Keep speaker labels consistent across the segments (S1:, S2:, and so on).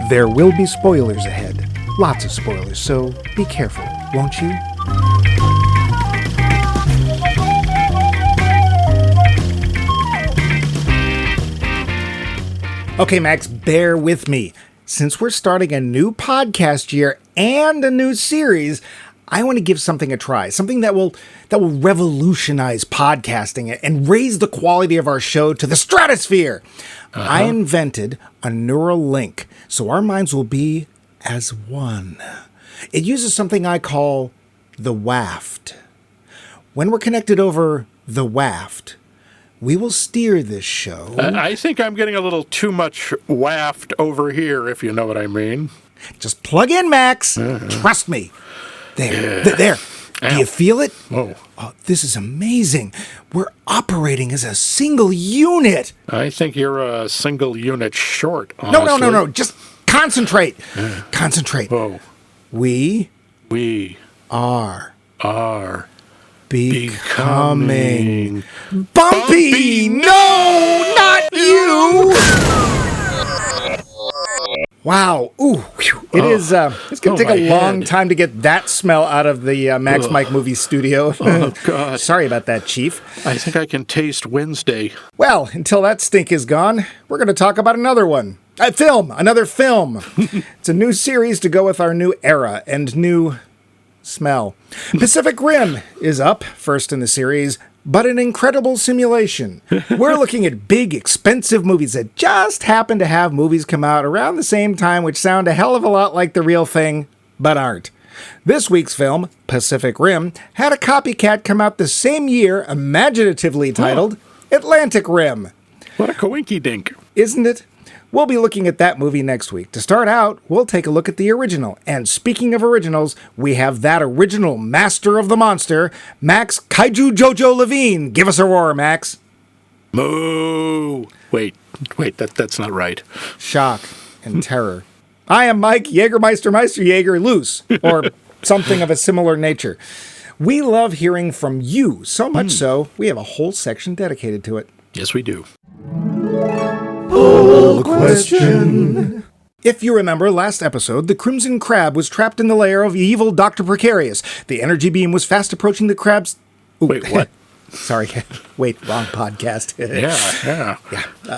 S1: There will be spoilers ahead. Lots of spoilers, so be careful, won't you? Okay, Max, bear with me. Since we're starting a new podcast year and a new series, I want to give something a try, something that will revolutionize podcasting and raise the quality of our show to the stratosphere. I invented a neural link, so our minds will be as one. It uses something I call the waft. When we're connected over the waft, we will steer this show.
S2: I think I'm getting a little too much waft over here, if you know what I mean.
S1: Just plug in, Max. Trust me. There. Do you feel it?
S2: Oh,
S1: this is amazing. We're operating as a single unit.
S2: I think you're a single unit short,
S1: No.
S2: honestly.
S1: Just concentrate. Concentrate.
S2: Oh.
S1: We
S2: are
S1: becoming bumpy. No, not you. Wow. Ooh, whew. It's going to take a long time to get that smell out of the Max Mike movie studio.
S2: Oh, God.
S1: Sorry about that, Chief.
S2: I think I can taste Wednesday.
S1: Well, until that stink is gone, we're going to talk about another one. Another film. It's a new series to go with our new era and new smell. Pacific Rim is up, first in the series, but an incredible simulation. We're looking at big, expensive movies that just happen to have movies come out around the same time which sound a hell of a lot like the real thing, but aren't. This week's film, Pacific Rim, had a copycat come out the same year, imaginatively titled Atlantic Rim.
S2: What a coinky-dink.
S1: Isn't it? We'll be looking at that movie next week. To start out, we'll take a look at the original. And speaking of originals, we have that original master of the monster, Max Kaiju Jojo Levine. Give us a roar, Max.
S2: Moo! Wait, that's not right.
S1: Shock and terror. I am Mike Jägermeister Jaeger Loose, or something of a similar nature. We love hearing from you, so much so, we have a whole section dedicated to it.
S2: Yes, we do.
S1: Poll question. If you remember last episode, the Crimson Crab was trapped in the lair of evil Dr. Precarious. The energy beam was fast approaching the crab's... Ooh.
S2: Wait, what?
S1: Sorry. Wait, wrong podcast.
S2: Yeah.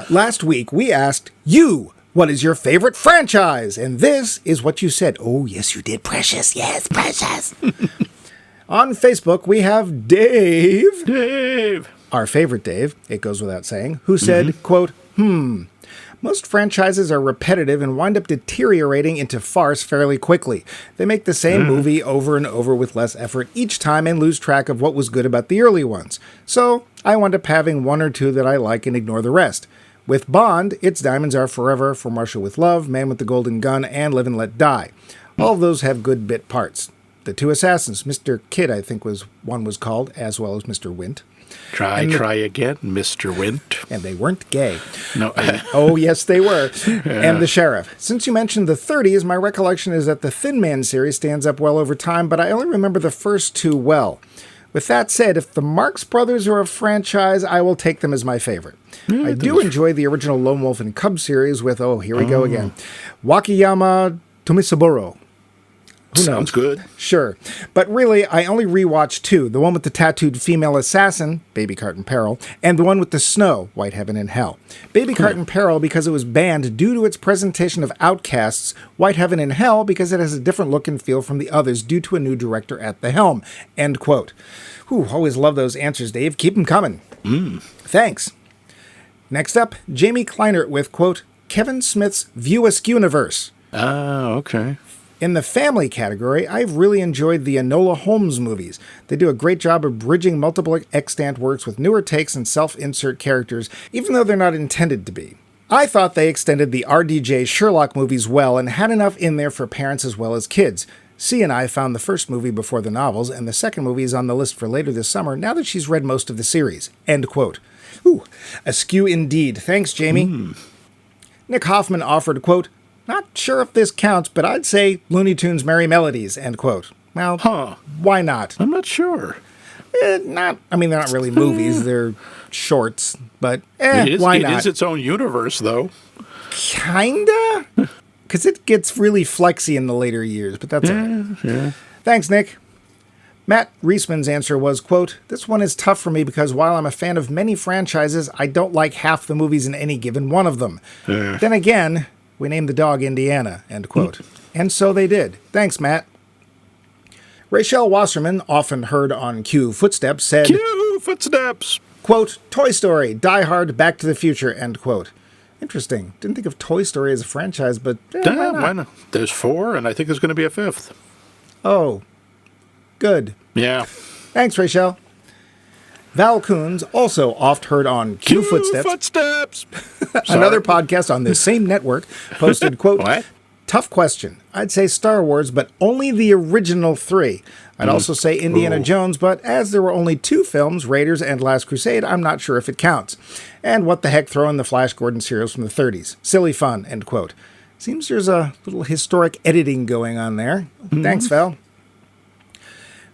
S1: Last week, we asked you, what is your favorite franchise? And this is what you said. Oh, yes, you did. Precious. Yes, Precious. On Facebook, we have Dave. Our favorite Dave, it goes without saying, who said, quote, most franchises are repetitive and wind up deteriorating into farce fairly quickly. They make the same movie over and over with less effort each time and lose track of what was good about the early ones. So I wind up having one or two that I like and ignore the rest. With Bond, it's Diamonds Are Forever, For Marshall with Love, Man with the Golden Gun, and Live and Let Die. All of those have good bit parts. The Two Assassins, Mr. Kidd, I think one was called, as well as Mr. Wint.
S2: Try again, Mr. Wint.
S1: And they weren't gay.
S2: No.
S1: Oh, yes, they were. Yeah. And The Sheriff. Since you mentioned the 30s, my recollection is that the Thin Man series stands up well over time, but I only remember the first two well. With that said, if the Marx Brothers are a franchise, I will take them as my favorite. I do enjoy the original Lone Wolf and Cub series with, here we go again, Wakayama Tomisaburo. Who knows?
S2: Sounds good.
S1: Sure. But really, I only rewatched two. The one with the tattooed female assassin, Baby Cart in Peril, and the one with the snow, White Heaven and Hell. Baby Cart in Peril because it was banned due to its presentation of outcasts. White Heaven and Hell because it has a different look and feel from the others due to a new director at the helm. End quote. Whew, always love those answers, Dave. Keep them coming. Thanks. Next up, Jamie Kleinert with, quote, Kevin Smith's View Askew-niverse.
S2: Okay.
S1: In the family category, I've really enjoyed the Enola Holmes movies. They do a great job of bridging multiple extant works with newer takes and self-insert characters, even though they're not intended to be. I thought they extended the RDJ Sherlock movies well and had enough in there for parents as well as kids. C and I found the first movie before the novels, and the second movie is on the list for later this summer now that she's read most of the series. End quote. Ooh, askew indeed. Thanks, Jamie. Nick Hoffman offered, quote, not sure if this counts, but I'd say Looney Tunes Merry Melodies, end quote. Well, why not?
S2: I'm not sure.
S1: They're not really movies, they're shorts, but why not?
S2: It is its own universe, though.
S1: Kinda? because it gets really flexy in the later years, but that's all right.
S2: Yeah.
S1: Thanks, Nick. Matt Reisman's answer was, quote, this one is tough for me because while I'm a fan of many franchises, I don't like half the movies in any given one of them. Then again, we named the dog Indiana, end quote. And so they did. Thanks, Matt. Rachel Wasserman, often heard on Q Footsteps, said,
S2: Q Footsteps!
S1: Quote, Toy Story, Die Hard, Back to the Future, end quote. Interesting. Didn't think of Toy Story as a franchise, but why not?
S2: There's 4, and I think there's going to be a 5th.
S1: Oh, good.
S2: Yeah.
S1: Thanks, Rachel. Val Coons, also oft heard on Q Footsteps, another podcast on this same network, posted, quote,
S2: What?
S1: Tough question. I'd say Star Wars, but only the original 3. I'd also say Indiana Jones, but as there were only 2 films, Raiders and Last Crusade, I'm not sure if it counts. And what the heck, throw in the Flash Gordon serials from the 30s. Silly fun, end quote. Seems there's a little historic editing going on there. Thanks, Val.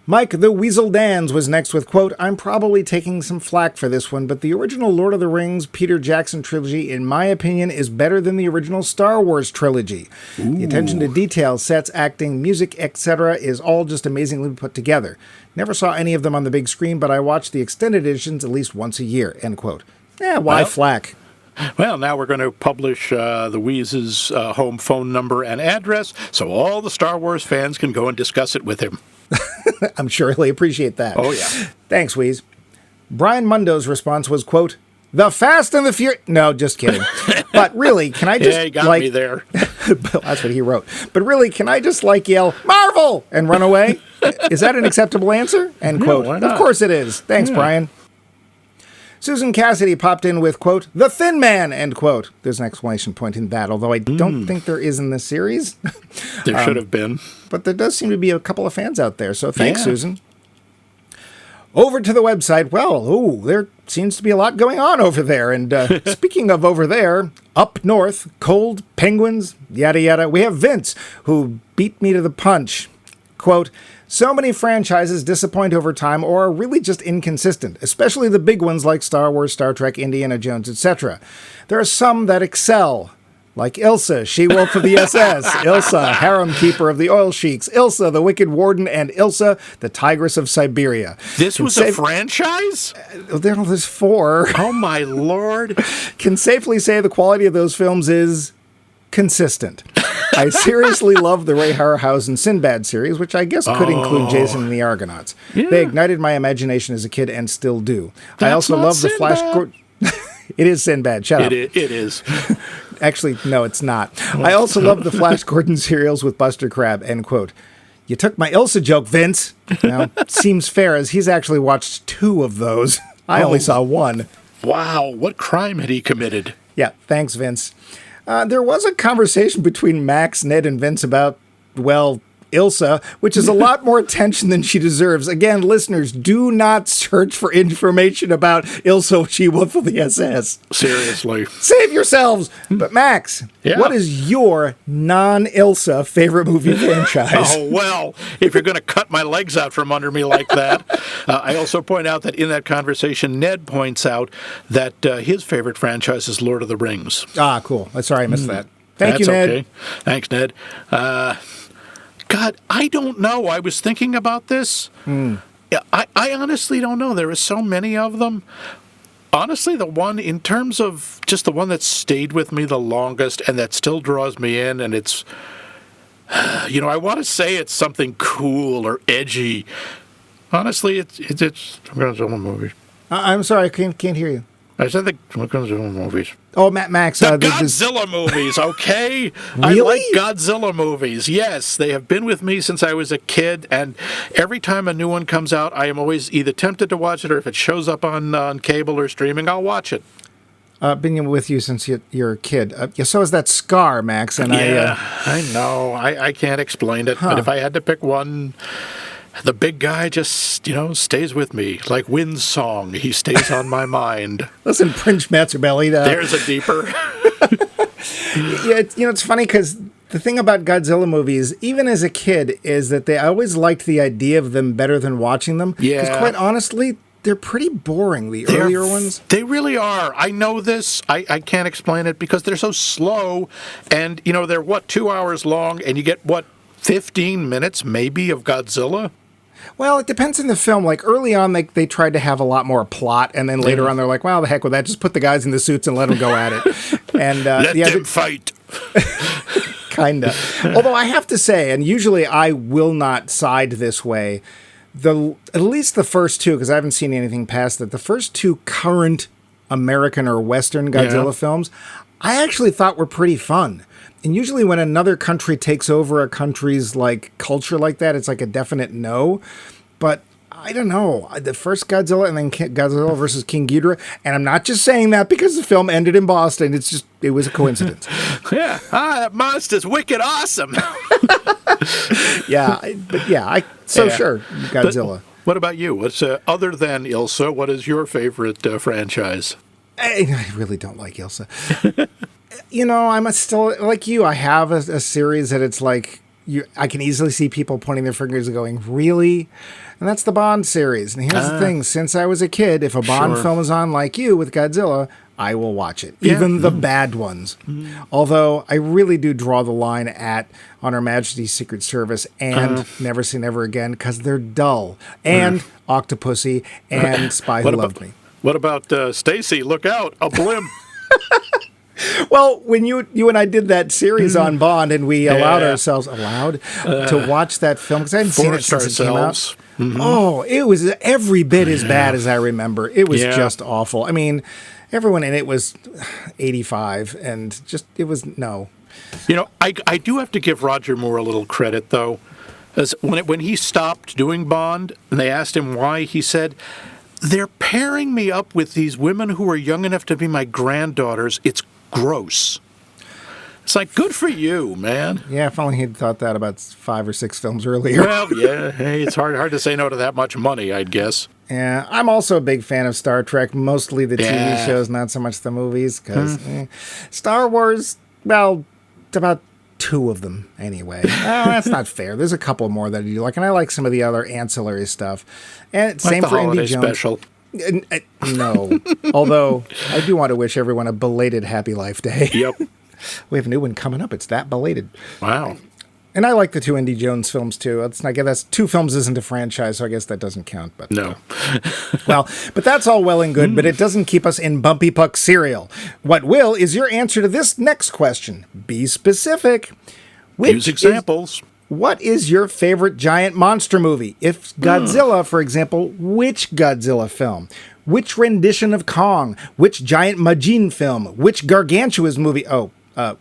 S1: Mike the Weasel Dans was next with, quote, I'm probably taking some flack for this one, but the original Lord of the Rings Peter Jackson trilogy, in my opinion, is better than the original Star Wars trilogy. The attention to detail, sets, acting, music, etc. is all just amazingly put together. Never saw any of them on the big screen, but I watch the extended editions at least once a year, end quote. Why flack?
S2: Well, now we're going to publish the Wheez's home phone number and address so all the Star Wars fans can go and discuss it with him.
S1: I'm sure he'll appreciate that.
S2: Oh, yeah.
S1: Thanks, Wheeze. Brian Mundo's response was, quote, The Fast and the Furious... No, just kidding. But really, can I just...
S2: Yeah, you got me there.
S1: That's what he wrote. But really, can I just, yell, Marvel, and run away? Is that an acceptable answer? End quote.
S2: Why not?
S1: Of course it is. Thanks, Brian. Susan Cassidy popped in with, quote, The Thin Man, end quote. There's an exclamation point in that, although I don't think there is in this series.
S2: There should have been.
S1: But there does seem to be a couple of fans out there, so thanks, Susan. Over to the website. Well, there seems to be a lot going on over there. And speaking of over there, up north, cold, penguins, yada yada, we have Vince, who beat me to the punch. Quote, so many franchises disappoint over time or are really just inconsistent, especially the big ones like Star Wars, Star Trek, Indiana Jones, etc. There are some that excel, like Ilsa, She-Wolf of the SS, Ilsa, Harem Keeper of the Oil Sheiks, Ilsa, the Wicked Warden, and Ilsa, the Tigress of Siberia.
S2: This was a franchise?
S1: There's 4.
S2: Oh, my Lord.
S1: Can safely say the quality of those films is consistent. I seriously love the Ray Harryhausen Sinbad series, which I guess could include Jason and the Argonauts. Yeah. They ignited my imagination as a kid and still do. I also love the Flash Gordon. It is Sinbad. Shut up.
S2: It is.
S1: Actually, no, it's not. I also love the Flash Gordon serials with Buster Crabbe, end quote. You took my Ilsa joke, Vince. Now, seems fair as he's actually watched 2 of those. I only saw 1.
S2: Wow, what crime had he committed?
S1: Yeah, thanks, Vince. There was a conversation between Max, Ned, and Vince about, well, Ilsa, which is a lot more attention than she deserves. Again, listeners, do not search for information about Ilsa, She-Wolf of the SS.
S2: Seriously.
S1: Save yourselves! But Max, what is your non-Ilsa favorite movie franchise?
S2: Oh, well, if you're going to cut my legs out from under me like that. I also point out that in that conversation, Ned points out that his favorite franchise is Lord of the Rings.
S1: Ah, cool. Sorry, I missed that. Thank you, Ned.
S2: Okay. Thanks, Ned. God, I don't know. I was thinking about this. I honestly don't know. There are so many of them. Honestly, the one, in terms of just the one that stayed with me the longest and that still draws me in, and it's, I want to say it's something cool or edgy. Honestly, it's Godzilla movies.
S1: I'm sorry, I can't hear you.
S2: I said the Godzilla movies.
S1: Oh, Max.
S2: The Godzilla movies, okay?
S1: Really?
S2: I like Godzilla movies, yes. They have been with me since I was a kid, and every time a new one comes out, I am always either tempted to watch it, or if it shows up on cable or streaming, I'll watch it.
S1: Been with you since you're a kid. So is that Scar, Max. And
S2: I know. I can't explain it, but if I had to pick one... The big guy just, stays with me. Like Wind's song, he stays on my mind.
S1: Listen, Prince Matzerbelly.
S2: There's a deeper.
S1: It's funny because the thing about Godzilla movies, even as a kid, is that I always liked the idea of them better than watching them.
S2: Yeah.
S1: Because quite honestly, they're pretty boring, the earlier ones.
S2: They really are. I know this. I can't explain it because they're so slow. And, they're, 2 hours long, and you get, 15 minutes maybe of Godzilla?
S1: Well, it depends on the film. Like, early on, they tried to have a lot more plot, and then later on, they're like, well, the heck with that. Just put the guys in the suits and let them go at it. And
S2: let them fight.
S1: Kinda. Although I have to say, and usually I will not side this way, at least the first two, because I haven't seen anything past it, the first two current American or Western Godzilla films, I actually thought were pretty fun. And usually when another country takes over a country's culture like that, it's like a definite no. But I don't know. The first Godzilla and then Godzilla versus King Ghidorah, and I'm not just saying that because the film ended in Boston. It was a coincidence.
S2: Yeah. That monster's wicked awesome.
S1: Sure, Godzilla.
S2: But what about you? What's other than Ilsa, what is your favorite franchise?
S1: I really don't like Ilsa. I'm still like you. I have a series that it's like I can easily see people pointing their fingers and going, really? And that's the Bond series. And here's the thing. Since I was a kid, if a Bond film is on like you with Godzilla, I will watch it. Yeah. Even the bad ones. Although I really do draw the line at On Her Majesty's Secret Service and Never Say Never Again because they're dull. And Octopussy and Spy Who Loved Me.
S2: What about Stacy? Look out, a blimp.
S1: Well, when you and I did that series on Bond and we allowed ourselves to watch that film because I hadn't seen it since it came out. Oh, it was every bit as bad as I remember. It was just awful. I mean, everyone in it was 85 and it was no.
S2: I do have to give Roger Moore a little credit, though. As when he stopped doing Bond and they asked him why, he said, they're pairing me up with these women who are young enough to be my granddaughters. It's gross. It's like, good for you, man.
S1: Yeah, if only he'd thought that about 5 or 6 films earlier.
S2: Well, yeah, hey, it's hard to say no to that much money, I'd guess.
S1: Yeah, I'm also a big fan of Star Trek, mostly the TV shows, not so much the movies, because Star Wars, well, about 2 of them anyway. That's not fair. There's a couple more that I do like, and I like some of the other ancillary stuff. And
S2: like
S1: same
S2: the
S1: for
S2: holiday
S1: Indy Jones.
S2: Special.
S1: No. Although, I do want to wish everyone a belated Happy Life Day.
S2: Yep.
S1: We have a new one coming up. It's that belated.
S2: Wow.
S1: And I like the 2 Indy Jones films, too. I guess that's 2 films isn't a franchise, so I guess that doesn't count. But
S2: no.
S1: Well, but that's all well and good, but it doesn't keep us in Bumpy Puck cereal. What will is your answer to this next question. Be specific.
S2: Use examples.
S1: What is your favorite giant monster movie? If Godzilla, for example, which Godzilla film? Which rendition of Kong? Which giant Majin film? Which gargantuous movie?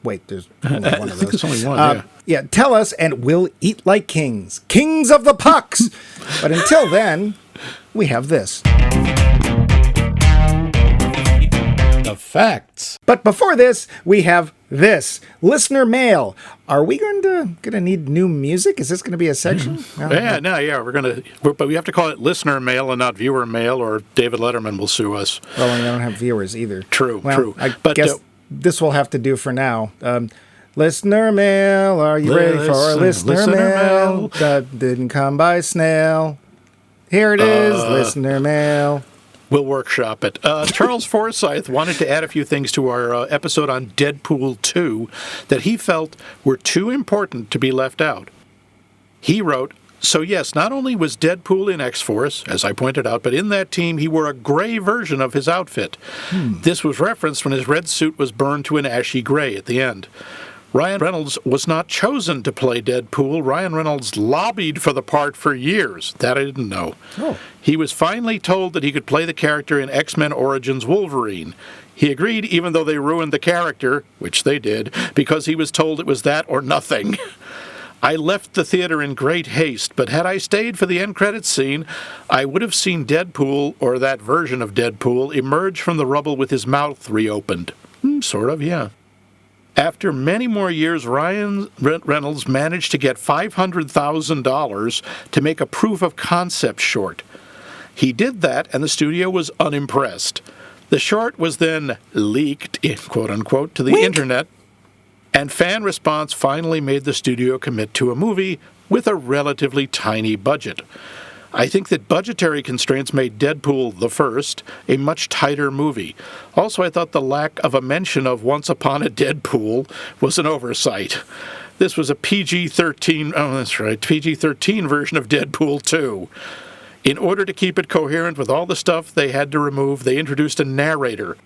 S1: Wait, there's only one of those.
S2: I think there's only one,
S1: yeah, tell us and we'll eat like kings. Kings of the pucks! But until then, we have this.
S2: The facts.
S1: But before this, we have this. Listener mail. Are we gonna need new music? Is this gonna be a section?
S2: But we have to call it listener mail and not viewer mail, or David Letterman will sue us.
S1: Well, and we don't have viewers either.
S2: True.
S1: I guess this will have to do for now. Listener mail. Are you ready for listener mail? That didn't come by snail. Here it is, listener mail.
S2: We'll workshop it. Charles Forsyth wanted to add a few things to our episode on Deadpool 2 that he felt were too important to be left out. He wrote, so yes, not only was Deadpool in X-Force, as I pointed out, but in that team he wore a gray version of his outfit. This was referenced when his red suit was burned to an ashy gray at the end. Ryan Reynolds was not chosen to play Deadpool. Ryan Reynolds lobbied for the part for years. That I didn't know.
S1: Oh.
S2: He was finally told that he could play the character in X-Men Origins Wolverine. He agreed even though they ruined the character, which they did, because he was told it was that or nothing. I left the theater in great haste, but had I stayed for the end credits scene, I would have seen Deadpool, or that version of Deadpool, emerge from the rubble with his mouth reopened. Sort of, yeah. After many more years, Ryan Reynolds managed to get $500,000 to make a proof of concept short. He did that, and the studio was unimpressed. The short was then leaked, quote-unquote, to the internet, and fan response finally made the studio commit to a movie with a relatively tiny budget. I think that budgetary constraints made Deadpool the first a much tighter movie. Also, I thought the lack of a mention of Once Upon a Deadpool was an oversight. This was a PG-13, PG-13 version of Deadpool 2. In order to keep it coherent with all the stuff they had to remove, they introduced a narrator.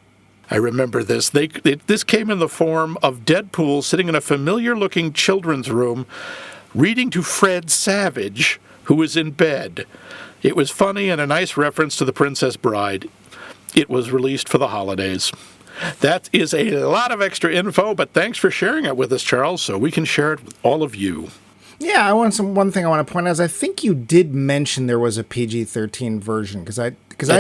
S2: I remember this. This came in the form of Deadpool sitting in a familiar-looking children's room, reading to Fred Savage, who was in bed. It was funny and a nice reference to The Princess Bride. It was released for the holidays. That is a lot of extra info, but thanks for sharing it with us, Charles, so we can share it with all of you.
S1: Yeah, one thing I want to point out is I think you did mention there was a PG-13 version, because I'd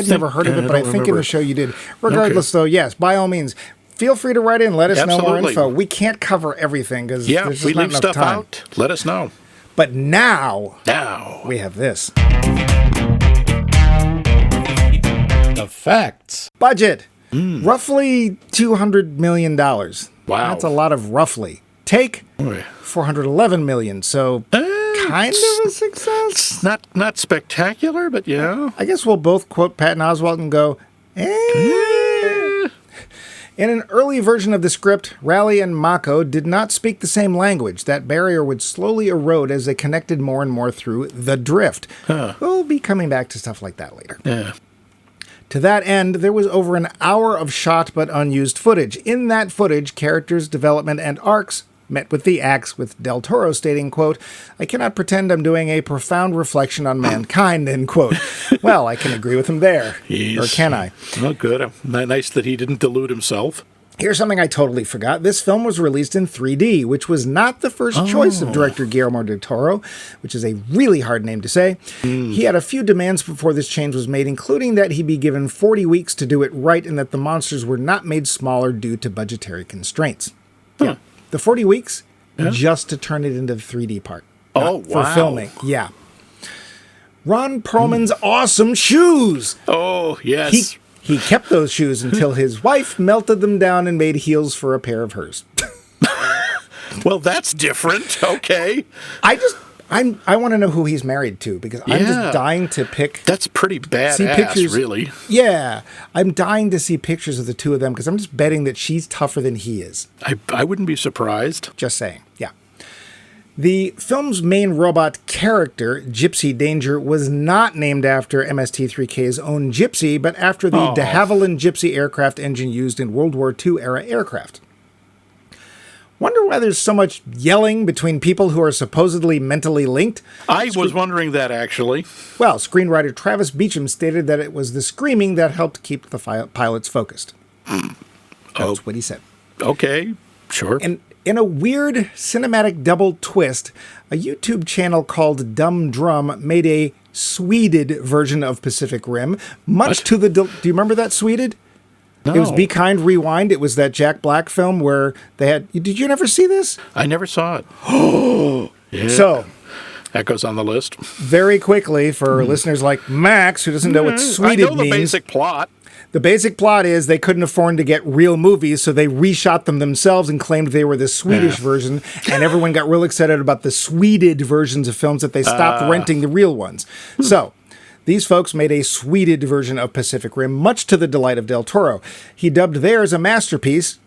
S1: never heard of it, but I think in the show you did. Regardless, though, yes, by all means, feel free to write in. Let us know more info. We can't cover everything because there's just not enough time.
S2: Out. Let us know.
S1: But now we have this.
S2: The facts.
S1: Budget. Roughly $200 million. Wow. That's a lot of roughly. Take $411 million. So kind of a success.
S2: Not spectacular, but yeah.
S1: I guess we'll both quote Patton Oswalt and go, In an early version of the script, Raleigh and Mako did not speak the same language. That barrier would slowly erode as they connected more and more through the drift. We'll be coming back to stuff like that later.
S2: Yeah.
S1: To that end, there was over an hour of shot but unused footage. In that footage, characters' development and arcs met with the axe, with Del Toro stating, quote, "I cannot pretend I'm doing a profound reflection on mankind," end quote. Well, I can agree with him there. Or can I?
S2: Well, good. Nice that he didn't delude himself.
S1: Here's something I totally forgot. This film was released in 3D, which was not the first choice of director Guillermo del Toro, which is a really hard name to say. He had a few demands before this change was made, including that he be given 40 weeks to do it right and that the monsters were not made smaller due to budgetary constraints. Yeah. The 40 weeks, just to turn it into the 3D part. For filming. Yeah. Ron Perlman's awesome shoes.
S2: Oh, yes.
S1: He kept those shoes until his wife melted them down and made heels for a pair of hers.
S2: Well, that's different. Okay.
S1: I want to know who he's married to, because I'm just dying to pick.
S2: That's pretty badass, really.
S1: Yeah. I'm dying to see pictures of the two of them, because I'm just betting that she's tougher than he is.
S2: I wouldn't be surprised.
S1: Just saying. Yeah. The film's main robot character, Gypsy Danger, was not named after MST3K's own Gypsy, but after the de Havilland Gypsy aircraft engine used in World War II-era aircraft. Wonder why there's so much yelling between people who are supposedly mentally linked?
S2: I was wondering that, actually.
S1: Well, screenwriter Travis Beacham stated that it was the screaming that helped keep the pilots focused. That's what he said.
S2: Okay, sure.
S1: And in a weird cinematic double twist, a YouTube channel called Dumb Drum made a Sweded version of Pacific Rim, much to the... Do you remember that Sweded? No. It was Be Kind, Rewind. It was that Jack Black film where they had... Did you never see this?
S2: I never saw it. Oh, yeah.
S1: So...
S2: That goes on the list.
S1: Very quickly, for listeners like Max, who doesn't know what Sweded means... I know
S2: the basic plot.
S1: The basic plot is they couldn't afford to get real movies, so they reshot them themselves and claimed they were the Swedish version, and everyone got real excited about the Sweded versions of films that they stopped renting the real ones. So, these folks made a Sweded version of Pacific Rim, much to the delight of Del Toro. He dubbed theirs a masterpiece,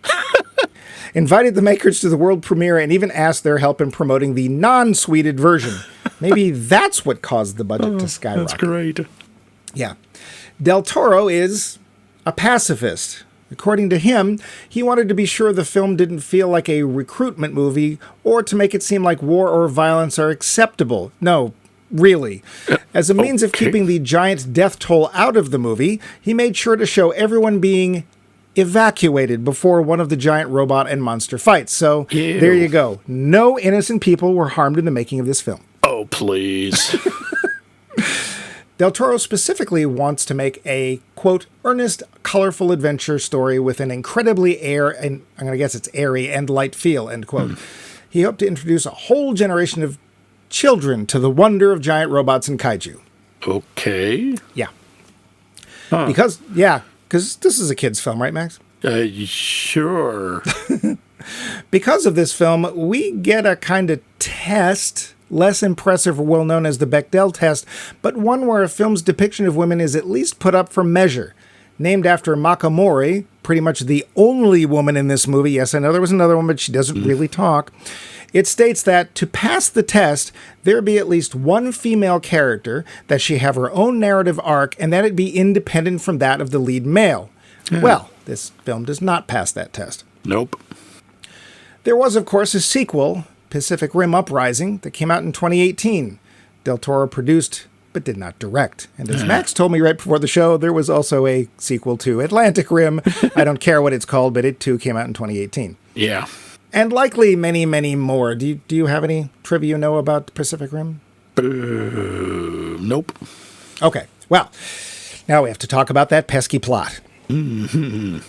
S1: invited the makers to the world premiere, and even asked their help in promoting the non-Sweded version. Maybe that's what caused the budget to skyrocket.
S2: That's great.
S1: Yeah. Del Toro is a pacifist. According to him, he wanted to be sure the film didn't feel like a recruitment movie or to make it seem like war or violence are acceptable. No, really. As a means of keeping the giant death toll out of the movie, he made sure to show everyone being evacuated before one of the giant robot and monster fights. So there you go. No innocent people were harmed in the making of this film.
S2: Oh, please.
S1: Del Toro specifically wants to make a, quote, earnest, colorful adventure story with an incredibly I'm going to guess it's airy and light feel, end quote. He hoped to introduce a whole generation of children to the wonder of giant robots and kaiju.
S2: Okay.
S1: Yeah. Because this is a kid's film, right, Max?
S2: Sure.
S1: Because of this film, we get a kind of test, less impressive or well known as the Bechdel test, but one where a film's depiction of women is at least put up for measure. Named after Makamori, pretty much the only woman in this movie. Yes, I know there was another one, but she doesn't really talk. It states that to pass the test, there be at least one female character, that she have her own narrative arc, and that it be independent from that of the lead male. Yeah. Well, this film does not pass that test.
S2: Nope.
S1: There was, of course, a sequel, Pacific Rim Uprising, that came out in 2018. Del Toro produced, but did not direct. And as Max told me right before the show, there was also a sequel to Atlantic Rim. I don't care what it's called, but it too came out in 2018.
S2: Yeah.
S1: And likely many, many more. Do you have any trivia you know about Pacific Rim?
S2: Nope.
S1: Okay. Well, now we have to talk about that pesky plot.
S2: Mm-hmm.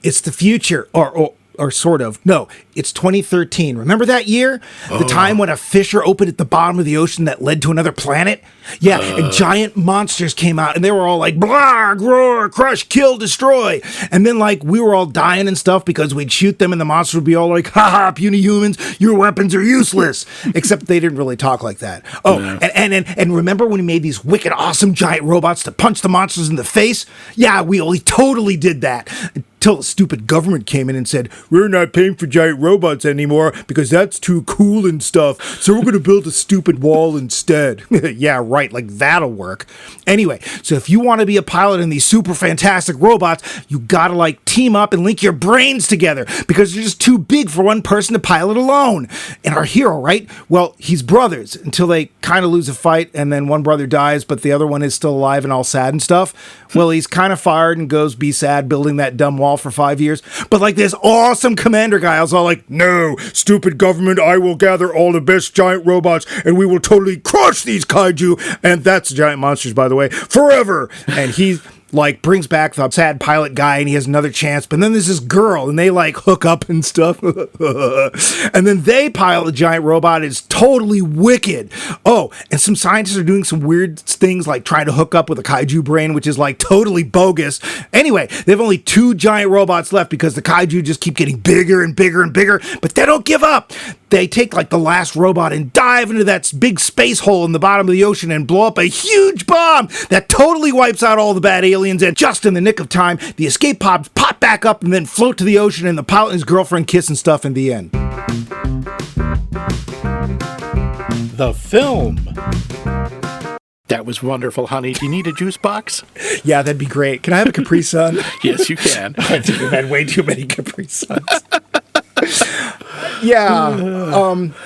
S1: It's the future, or sort of. No, it's 2013. Remember that year? The time when a fissure opened at the bottom of the ocean that led to another planet? Yeah, and giant monsters came out, and they were all like, blah, roar, crush, kill, destroy. And then, like, we were all dying and stuff because we'd shoot them, and the monsters would be all like, ha-ha, puny humans, your weapons are useless. Except they didn't really talk like that. Oh, no. and remember when we made these wicked, awesome giant robots to punch the monsters in the face? Yeah, we totally did that. Until the stupid government came in and said, we're not paying for giant robots anymore because that's too cool and stuff. So we're going to build a stupid wall instead. Yeah, right. Like that'll work. Anyway, so if you want to be a pilot in these super fantastic robots, you got to like team up and link your brains together because you're just too big for one person to pilot alone. And our hero, right? Well, he's brothers until they kind of lose a fight and then one brother dies, but the other one is still alive and all sad and stuff. Well, he's kind of fired and goes be sad building that dumb wall for 5 years. But like this awesome commander guy, I was all like, no, stupid government, I will gather all the best giant robots and we will totally crush these kaiju. And that's giant monsters, by the way, forever. And he's like brings back the sad pilot guy and he has another chance. But then there's this girl and they like hook up and stuff. And then they pilot the giant robot. It's totally wicked. Oh, and some scientists are doing some weird things like trying to hook up with a kaiju brain, which is like totally bogus. Anyway, they have only 2 giant robots left because the kaiju just keep getting bigger and bigger and bigger, but they don't give up. They take like the last robot and dive into that big space hole in the bottom of the ocean and blow up a huge bomb that totally wipes out all the bad aliens. And just in the nick of time, the escape pods pop back up and then float to the ocean and the pilot and his girlfriend kiss and stuff in the end. The film.
S2: That was wonderful, honey. Do you need a juice box?
S1: Yeah, that'd be great. Can I have a Capri Sun?
S2: Yes, you can.
S1: I think we've had way too many Capri Suns. Yeah.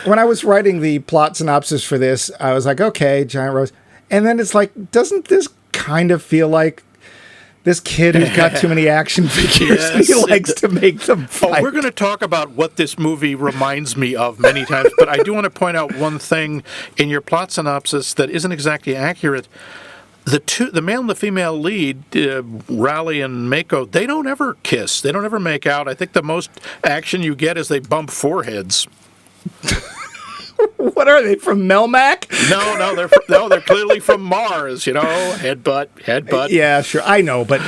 S1: When I was writing the plot synopsis for this, I was like, okay, giant rose. And then it's like, doesn't this kind of feel like this kid who's got too many action figures and he likes to make them fight?
S2: Oh, we're going to talk about what this movie reminds me of many times, but I do want to point out one thing in your plot synopsis that isn't exactly accurate. The male and the female lead, Raleigh and Mako, they don't ever kiss. They don't ever make out. I think the most action you get is they bump foreheads.
S1: What are they, from Melmac?
S2: No, they're clearly from Mars, headbutt.
S1: Yeah, sure, I know, but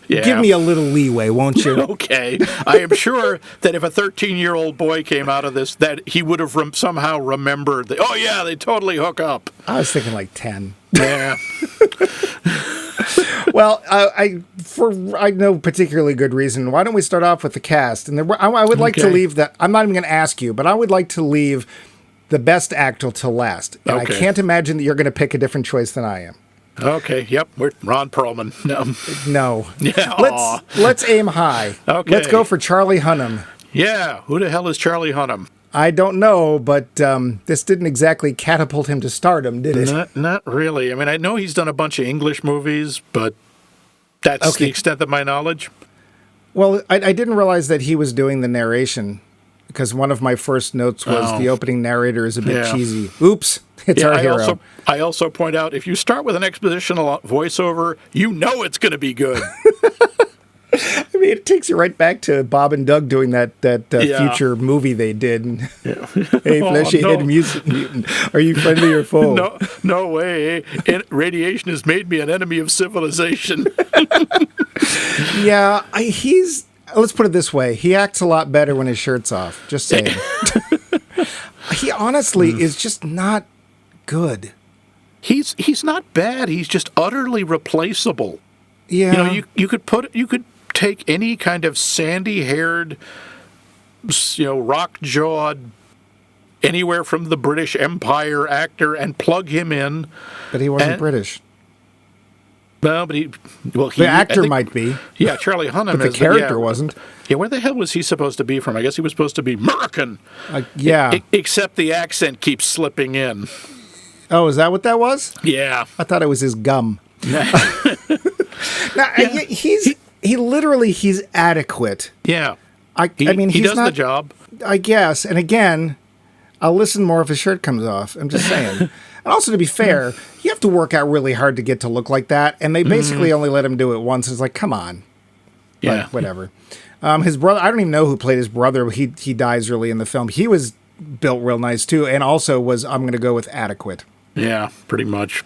S1: give me a little leeway, won't you?
S2: Okay. I am sure that if a 13-year-old boy came out of this, that he would have somehow remembered, they totally hook up.
S1: I was thinking like 10.
S2: Yeah.
S1: Well, for no particularly good reason, why don't we start off with the cast? And I would like to leave that. I'm not even going to ask you, but I would like to leave the best actor till last. And I can't imagine that you're going to pick a different choice than I am.
S2: Okay. Yep. We're Ron Perlman.
S1: No.
S2: Yeah.
S1: Let's aim high. Okay. Let's go for Charlie Hunnam.
S2: Yeah. Who the hell is Charlie Hunnam?
S1: I don't know, but this didn't exactly catapult him to stardom, did it?
S2: Not really. I mean, I know he's done a bunch of English movies, but that's the extent of my knowledge.
S1: Well, I didn't realize that he was doing the narration, because one of my first notes was the opening narrator is a bit cheesy. Oops, it's our hero.
S2: I also point out, if you start with an expositional voiceover, you know it's going to be good.
S1: I mean, it takes you right back to Bob and Doug doing that future movie they did. Yeah. Hey, fleshy-headed mutant, are you friendly or foe?
S2: No way. Radiation has made me an enemy of civilization.
S1: Yeah, he's let's put it this way. He acts a lot better when his shirt's off. Just saying. He honestly is just not good.
S2: He's not bad. He's just utterly replaceable.
S1: Yeah.
S2: You know, you could take any kind of sandy-haired, rock-jawed, anywhere from the British Empire actor and plug him in.
S1: But he wasn't British.
S2: No, but
S1: the actor might be.
S2: Yeah, Charlie Hunnam
S1: but the character wasn't.
S2: Yeah, where the hell was he supposed to be from? I guess he was supposed to be American.
S1: Yeah.
S2: Except the accent keeps slipping in.
S1: Oh, is that what that was?
S2: Yeah.
S1: I thought it was his gum. He's adequate.
S2: Yeah.
S1: I mean,
S2: he
S1: he's
S2: does
S1: not,
S2: the job.
S1: I guess. And again, I'll listen more if his shirt comes off. I'm just saying. And also, to be fair, you have to work out really hard to get to look like that. And they basically only let him do it once. It's like, come on.
S2: Yeah.
S1: But whatever. His brother, I don't even know who played his brother. He dies early in the film. He was built real nice, too. And also was, I'm going to go with adequate.
S2: Yeah, pretty much.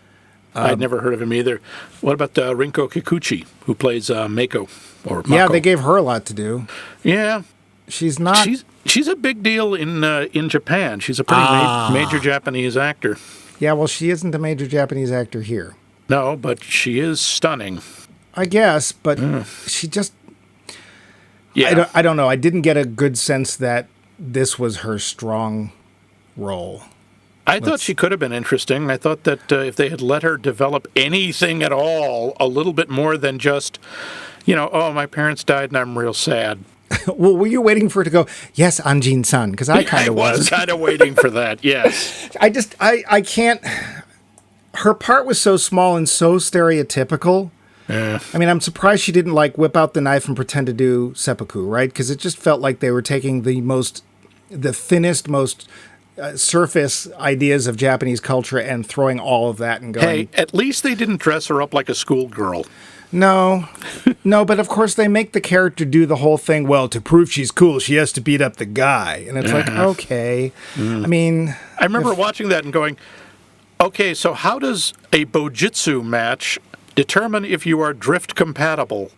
S2: I'd never heard of him either. What about Rinko Kikuchi, who plays Mako? Or Mako?
S1: Yeah, they gave her a lot to do.
S2: Yeah.
S1: She's not...
S2: She's a big deal in Japan. She's a pretty major Japanese actor.
S1: Yeah, well, she isn't a major Japanese actor here.
S2: No, but she is stunning.
S1: I guess, but she just...
S2: Yeah.
S1: I don't know. I didn't get a good sense that this was her strong role.
S2: I thought she could have been interesting. I thought that if they had let her develop anything at all, a little bit more than just, oh, my parents died and I'm real sad.
S1: Well, were you waiting for her to go, yes, Anjin-san? Because I kind of was.
S2: I was kind of waiting for that, yes.
S1: I can't... Her part was so small and so stereotypical.
S2: Yeah.
S1: I mean, I'm surprised she didn't, whip out the knife and pretend to do seppuku, right? Because it just felt like they were taking the thinnest, most... surface ideas of Japanese culture and throwing all of that and going...
S2: Hey, at least they didn't dress her up like a schoolgirl.
S1: No, but of course they make the character do the whole thing, well, to prove she's cool, she has to beat up the guy. And it's like, okay. I mean...
S2: I remember watching that and going, okay, so how does a bojutsu match determine if you are drift compatible?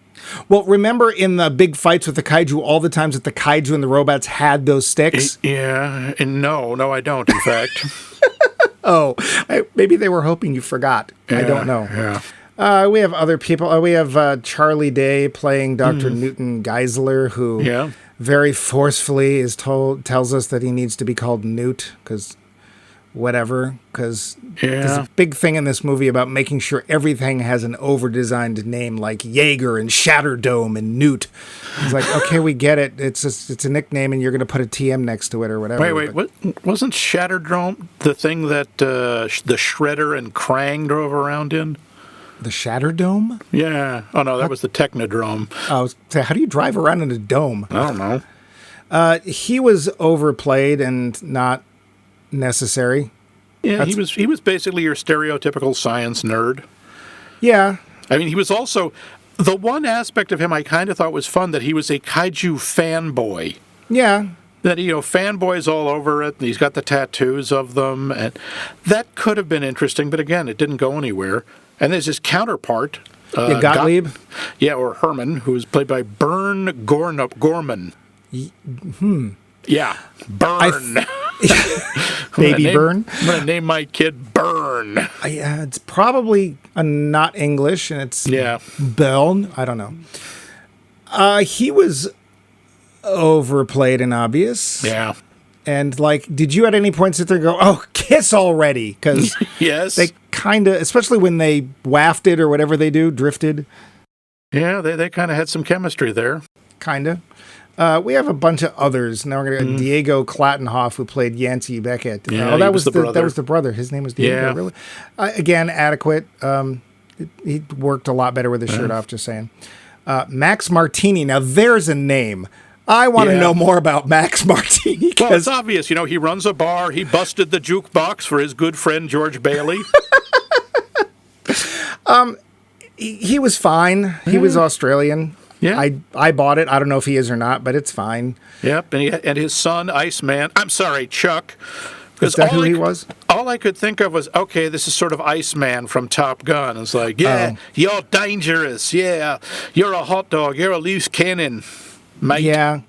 S1: Well, remember in the big fights with the kaiju, all the times that the kaiju and the robots had those sticks?
S2: Yeah, and no, I don't, in fact.
S1: Maybe they were hoping you forgot.
S2: Yeah,
S1: I don't know.
S2: Yeah.
S1: We have other people. We have Charlie Day playing Dr. Newton Geisler, who very forcefully tells us that he needs to be called Newt, because there's a big thing in this movie about making sure everything has an over-designed name like Jaeger and Shatterdome and Newt. It's like, okay, we get it. It's a nickname, and you're going to put a TM next to it or whatever.
S2: Wasn't Shatterdome the thing that the Shredder and Krang drove around in?
S1: The Shatterdome?
S2: Yeah. Oh, no, that was the Technodrome.
S1: How do you drive around in a dome?
S2: I don't know.
S1: He was overplayed and not necessary.
S2: Yeah, he was basically your stereotypical science nerd.
S1: Yeah.
S2: I mean, he was also... The one aspect of him I kind of thought was fun, that he was a kaiju fanboy.
S1: Yeah.
S2: That, fanboys all over it, and he's got the tattoos of them, and that could have been interesting, but again, it didn't go anywhere. And there's his counterpart...
S1: Gottlieb?
S2: Or Herman, who's played by Bern Gorman. Yeah, Burn.
S1: Baby Burn?
S2: I'm going to name my kid Burn.
S1: It's probably not English, and it's Burn. I don't know. He was overplayed and obvious.
S2: Yeah.
S1: And, did you at any point sit there and go, oh, kiss already? Because
S2: yes.
S1: They kind of, especially when they wafted or whatever they do, drifted.
S2: Yeah, they kind of had some chemistry there.
S1: Kind of. We have a bunch of others. Now we're going to Diego Klattenhoff, who played Yancey Beckett.
S2: Yeah,
S1: that was the brother. His name was Diego. Yeah. Really? Again, adequate. He worked a lot better with his shirt off, just saying. Max Martini. Now there's a name. I want to know more about Max Martini.
S2: Well, it's obvious. He runs a bar. He busted the jukebox for his good friend George Bailey.
S1: He was fine. He was Australian.
S2: Yeah.
S1: I bought it. I don't know if he is or not, but it's fine.
S2: Yep, and his son, Iceman. I'm sorry, Chuck.
S1: Is that who he was?
S2: All I could think of was, okay, this is sort of Iceman from Top Gun. It's like, you're dangerous. Yeah, you're a hot dog. You're a loose cannon. Mate.
S1: Yeah.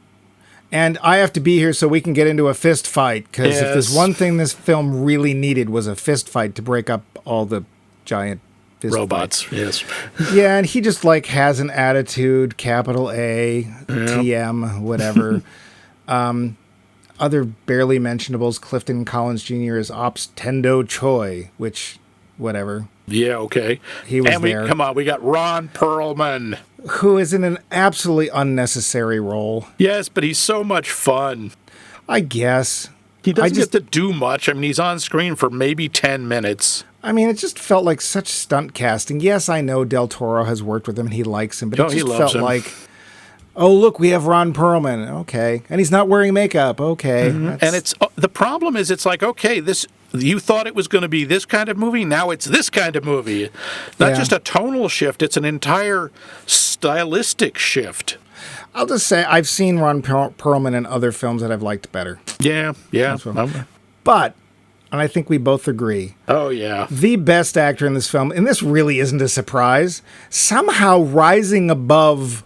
S1: And I have to be here so we can get into a fist fight, because if there's one thing this film really needed was a fist fight to break up all the giant fist
S2: robots.
S1: Fights.
S2: Yes.
S1: Yeah, and he just like has an attitude, capital A, TM, whatever. Other barely mentionables, Clifton Collins Jr. is Ops Tendo Choi, which, whatever.
S2: Yeah, okay.
S1: He was there.
S2: Come on, we got Ron Perlman.
S1: Who is in an absolutely unnecessary role.
S2: Yes, but he's so much fun.
S1: I guess.
S2: He doesn't get to do much. I mean, he's on screen for maybe 10 minutes.
S1: I mean, it just felt like such stunt casting. Yes, I know Del Toro has worked with him and he likes him, but it just felt like, oh, look, we have Ron Perlman. Okay. And he's not wearing makeup. Okay.
S2: Mm-hmm. And it's the problem is it's like, okay, this you thought it was going to be this kind of movie. Now it's this kind of movie. Not just a tonal shift. It's an entire stylistic shift.
S1: I'll just say I've seen Ron Perlman in other films that I've liked better.
S2: Yeah.
S1: But, and I think we both agree.
S2: Oh, yeah.
S1: The best actor in this film, and this really isn't a surprise, somehow rising above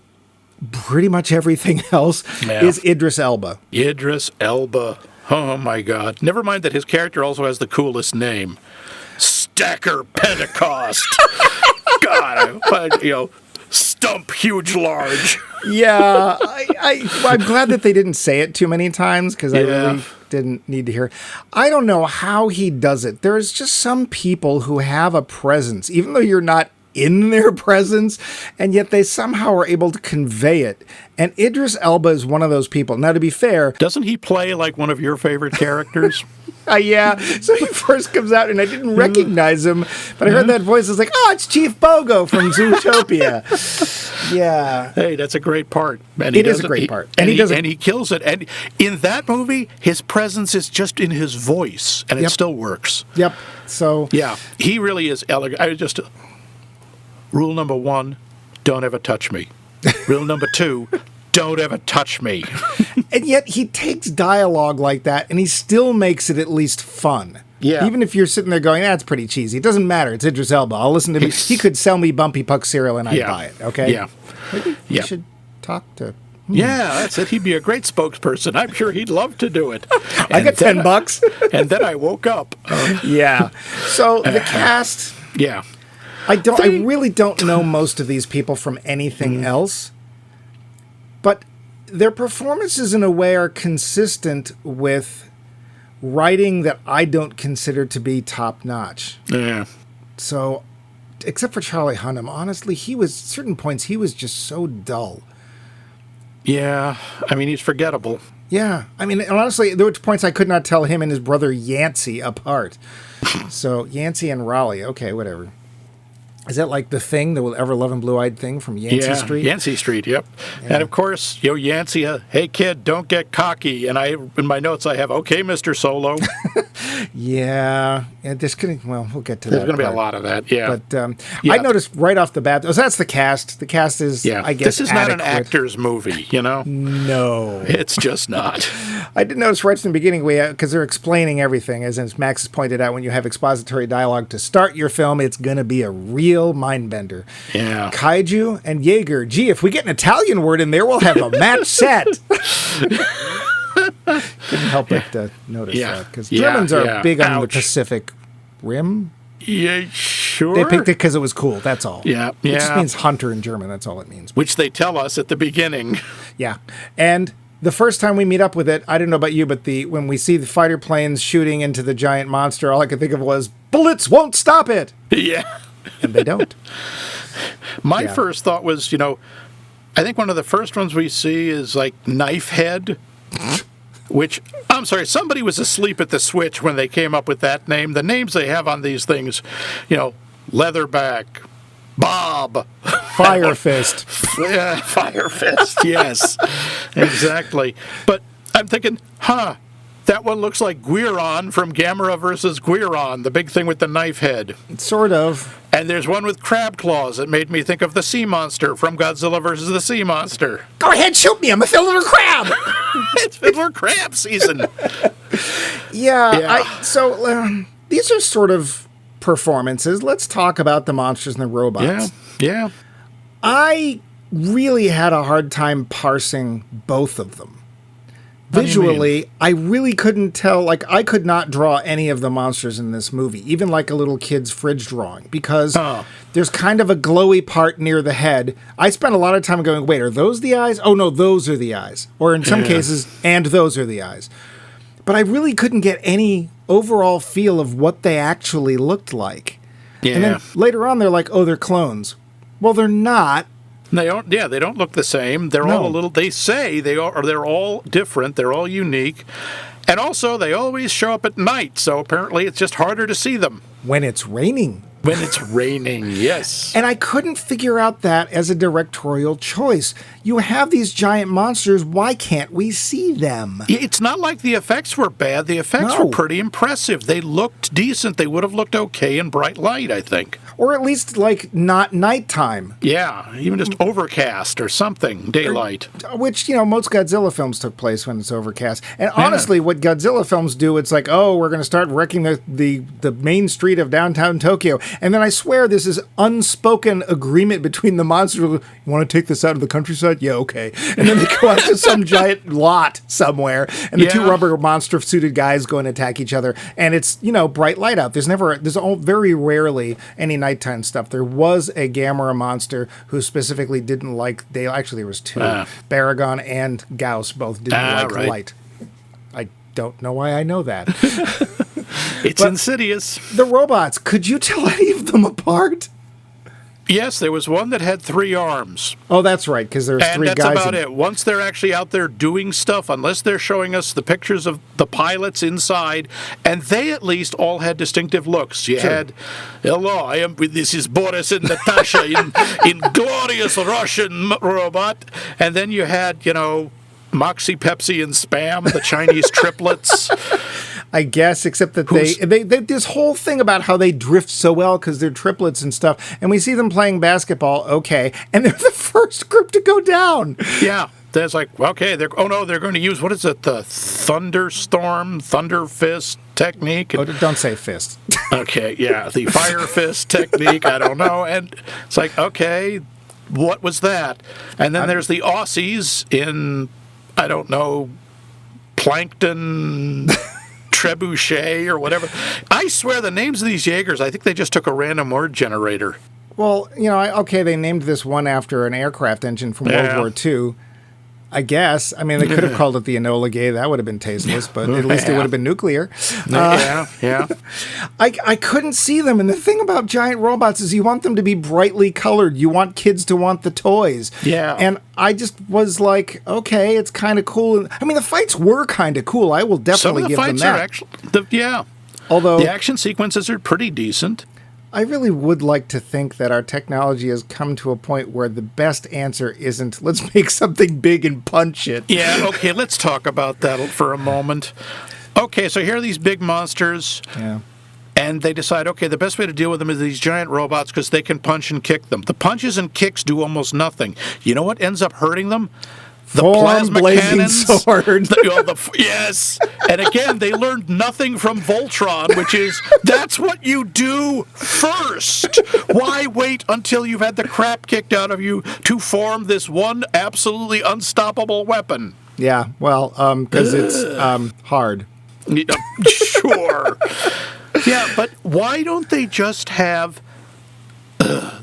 S1: pretty much everything else, is Idris Elba.
S2: Idris Elba. Oh, my God. Never mind that his character also has the coolest name. Stacker Pentecost. God, Stump Huge Large.
S1: Yeah, I'm glad that they didn't say it too many times, because I really didn't need to hear it. I don't know how he does it. There's just some people who have a presence, even though you're not in their presence, and yet they somehow are able to convey it. And Idris Elba is one of those people. Now, to be fair...
S2: Doesn't he play like one of your favorite characters?
S1: Yeah. So he first comes out, and I didn't recognize him, but I heard that voice. I was like, oh, it's Chief Bogo from Zootopia. Yeah.
S2: Hey, that's a great part. And
S1: it is a great part.
S2: And he kills it. And in that movie, his presence is just in his voice, and it still works.
S1: Yep. So...
S2: Yeah. He really is elegant. Rule number 1, don't ever touch me. Rule number 2, don't ever touch me.
S1: And yet he takes dialogue like that and he still makes it at least fun. Yeah. Even if you're sitting there going, that's pretty cheesy. It doesn't matter. It's Idris Elba. I'll listen to him. He could sell me Bumpy Puck cereal and I'd buy it. Okay?
S2: Yeah.
S1: Maybe you should talk to...
S2: Yeah, that's it. He'd be a great spokesperson. I'm sure he'd love to do it.
S1: I got $10.
S2: And then I woke up.
S1: Yeah. So the cast...
S2: Yeah.
S1: I really don't know most of these people from anything else, but their performances in a way are consistent with writing that I don't consider to be top notch.
S2: Yeah.
S1: So, except for Charlie Hunnam, honestly, certain points he was just so dull.
S2: Yeah, I mean, he's forgettable.
S1: Yeah, I mean, honestly, there were points I could not tell him and his brother Yancey apart. So, Yancey and Raleigh, okay, whatever. Is that like the thing, the Ever Loving Blue-Eyed Thing from Yancey Street?
S2: Yancey Street, yep. Yeah. And of course, Yancey, hey kid, don't get cocky. And in my notes I have, okay, Mr. Solo.
S1: Yeah, and we'll get to that.
S2: There's going to be a lot of that, yeah.
S1: But I noticed right off the bat, that's the cast. The cast is, I guess,
S2: this is not an actor's movie,
S1: No.
S2: It's just not.
S1: I did notice right from the beginning, because they're explaining everything, as Max has pointed out, when you have expository dialogue to start your film, it's going to be a real mind bender.
S2: Yeah.
S1: Kaiju and Jaeger. Gee, if we get an Italian word in there, we'll have a match set. Couldn't help but notice that, because Germans are big on the Pacific Rim.
S2: Yeah, sure.
S1: They picked it because it was cool, that's all.
S2: Yeah,
S1: It just means hunter in German, that's all it means.
S2: Which they tell us at the beginning.
S1: Yeah, and the first time we meet up with it, I don't know about you, but when we see the fighter planes shooting into the giant monster, all I could think of was, bullets won't stop it!
S2: Yeah.
S1: And they don't.
S2: My first thought was, I think one of the first ones we see is like Knife Head, which, I'm sorry, somebody was asleep at the switch when they came up with that name. The names they have on these things, Leatherback, Bob.
S1: Fire Fist.
S2: Yeah, Fire Fist, yes. Exactly. But I'm thinking, that one looks like Guiron from Gamera versus Guiron, the big thing with the knife head.
S1: Sort of.
S2: And there's one with crab claws that made me think of the sea monster from Godzilla versus the Sea Monster.
S1: Go ahead, shoot me. I'm a Fiddler Crab.
S2: It's Fiddler Crab season.
S1: So these are sort of performances. Let's talk about the monsters and the robots.
S2: Yeah.
S1: I really had a hard time parsing both of them.
S2: What do you mean?
S1: Visually, I really couldn't tell, like, I could not draw any of the monsters in this movie, even like a little kid's fridge drawing, because there's kind of a glowy part near the head. I spent a lot of time going, wait, are those the eyes? Oh, no, those are the eyes. Or in some cases, and those are the eyes. But I really couldn't get any overall feel of what they actually looked like.
S2: Yeah.
S1: And then later on, they're like, oh, they're clones. Well, they're not.
S2: They don't. Yeah, they don't look the same. They're all a little. They say they are. Or they're all different. They're all unique, and also they always show up at night. So apparently, it's just harder to see them
S1: When it's raining.
S2: when it's raining. Yes.
S1: And I couldn't figure out that as a directorial choice. You have these giant monsters. Why can't we see them?
S2: It's not like the effects were bad. The effects were pretty impressive. They looked decent. They would have looked okay in bright light, I think.
S1: Or at least, like, not nighttime.
S2: Yeah, even just overcast or something, daylight.
S1: Which, most Godzilla films took place when it's overcast. And honestly, what Godzilla films do, it's like, oh, we're going to start wrecking the main street of downtown Tokyo. And then I swear this is unspoken agreement between the monsters. You want to take this out of the countryside? Yeah, okay. And then they go out to some giant lot somewhere. And the two rubber monster-suited guys go and attack each other. And it's, bright light out. There's very rarely any nighttime stuff. There was a Gamera monster who specifically didn't like daylight. Actually, there was two. Baragon and Gauss both didn't like light. I don't know why I know that.
S2: It's insidious.
S1: The robots, could you tell any of them apart?
S2: Yes, there was one that had 3 arms.
S1: Oh, that's right, because there's 3 guys.
S2: And that's about it. Once they're actually out there doing stuff, unless they're showing us the pictures of the pilots inside, and they at least all had distinctive looks. You had, hello, this is Boris and Natasha in glorious Russian robot. And then you had, Moxie, Pepsi, and Spam, the Chinese triplets.
S1: I guess, except that they this whole thing about how they drift so well because they're triplets and stuff, and we see them playing basketball, okay, and they're the first group to go down.
S2: Yeah, there's like, okay, they're going to use, what is it, the thunder fist technique?
S1: Oh, don't say fist.
S2: Okay, yeah, the fire fist technique, I don't know, and it's like, okay, what was that? And then there's the Aussies in, I don't know, Plankton... Trebuchet or whatever. I swear the names of these Jaegers, I think they just took a random word generator.
S1: Well, they named this one after an aircraft engine from World War II. I guess. I mean, they could have called it the Enola Gay. That would have been tasteless, but at least it would have been nuclear.
S2: Yeah.
S1: I couldn't see them. And the thing about giant robots is you want them to be brightly colored. You want kids to want the toys.
S2: Yeah.
S1: And I just was like, okay, it's kind of cool. I mean, the fights were kind of cool. I will definitely give them that.
S2: Some of the fights are actually,
S1: although
S2: the action sequences are pretty decent.
S1: I really would like to think that our technology has come to a point where the best answer isn't, let's make something big and punch it.
S2: Yeah, okay, let's talk about that for a moment. Okay, so here are these big monsters.
S1: Yeah.
S2: And they decide, okay, the best way to deal with them is these giant robots because they can punch and kick them. The punches and kicks do almost nothing. You know what ends up hurting them? The plasma cannons.
S1: Sword.
S2: Yes. And again, they learned nothing from Voltron, which is, that's what you do first. Why wait until you've had the crap kicked out of you to form this one absolutely unstoppable weapon?
S1: Yeah, well, because it's hard.
S2: Sure. Yeah, but why don't they just have...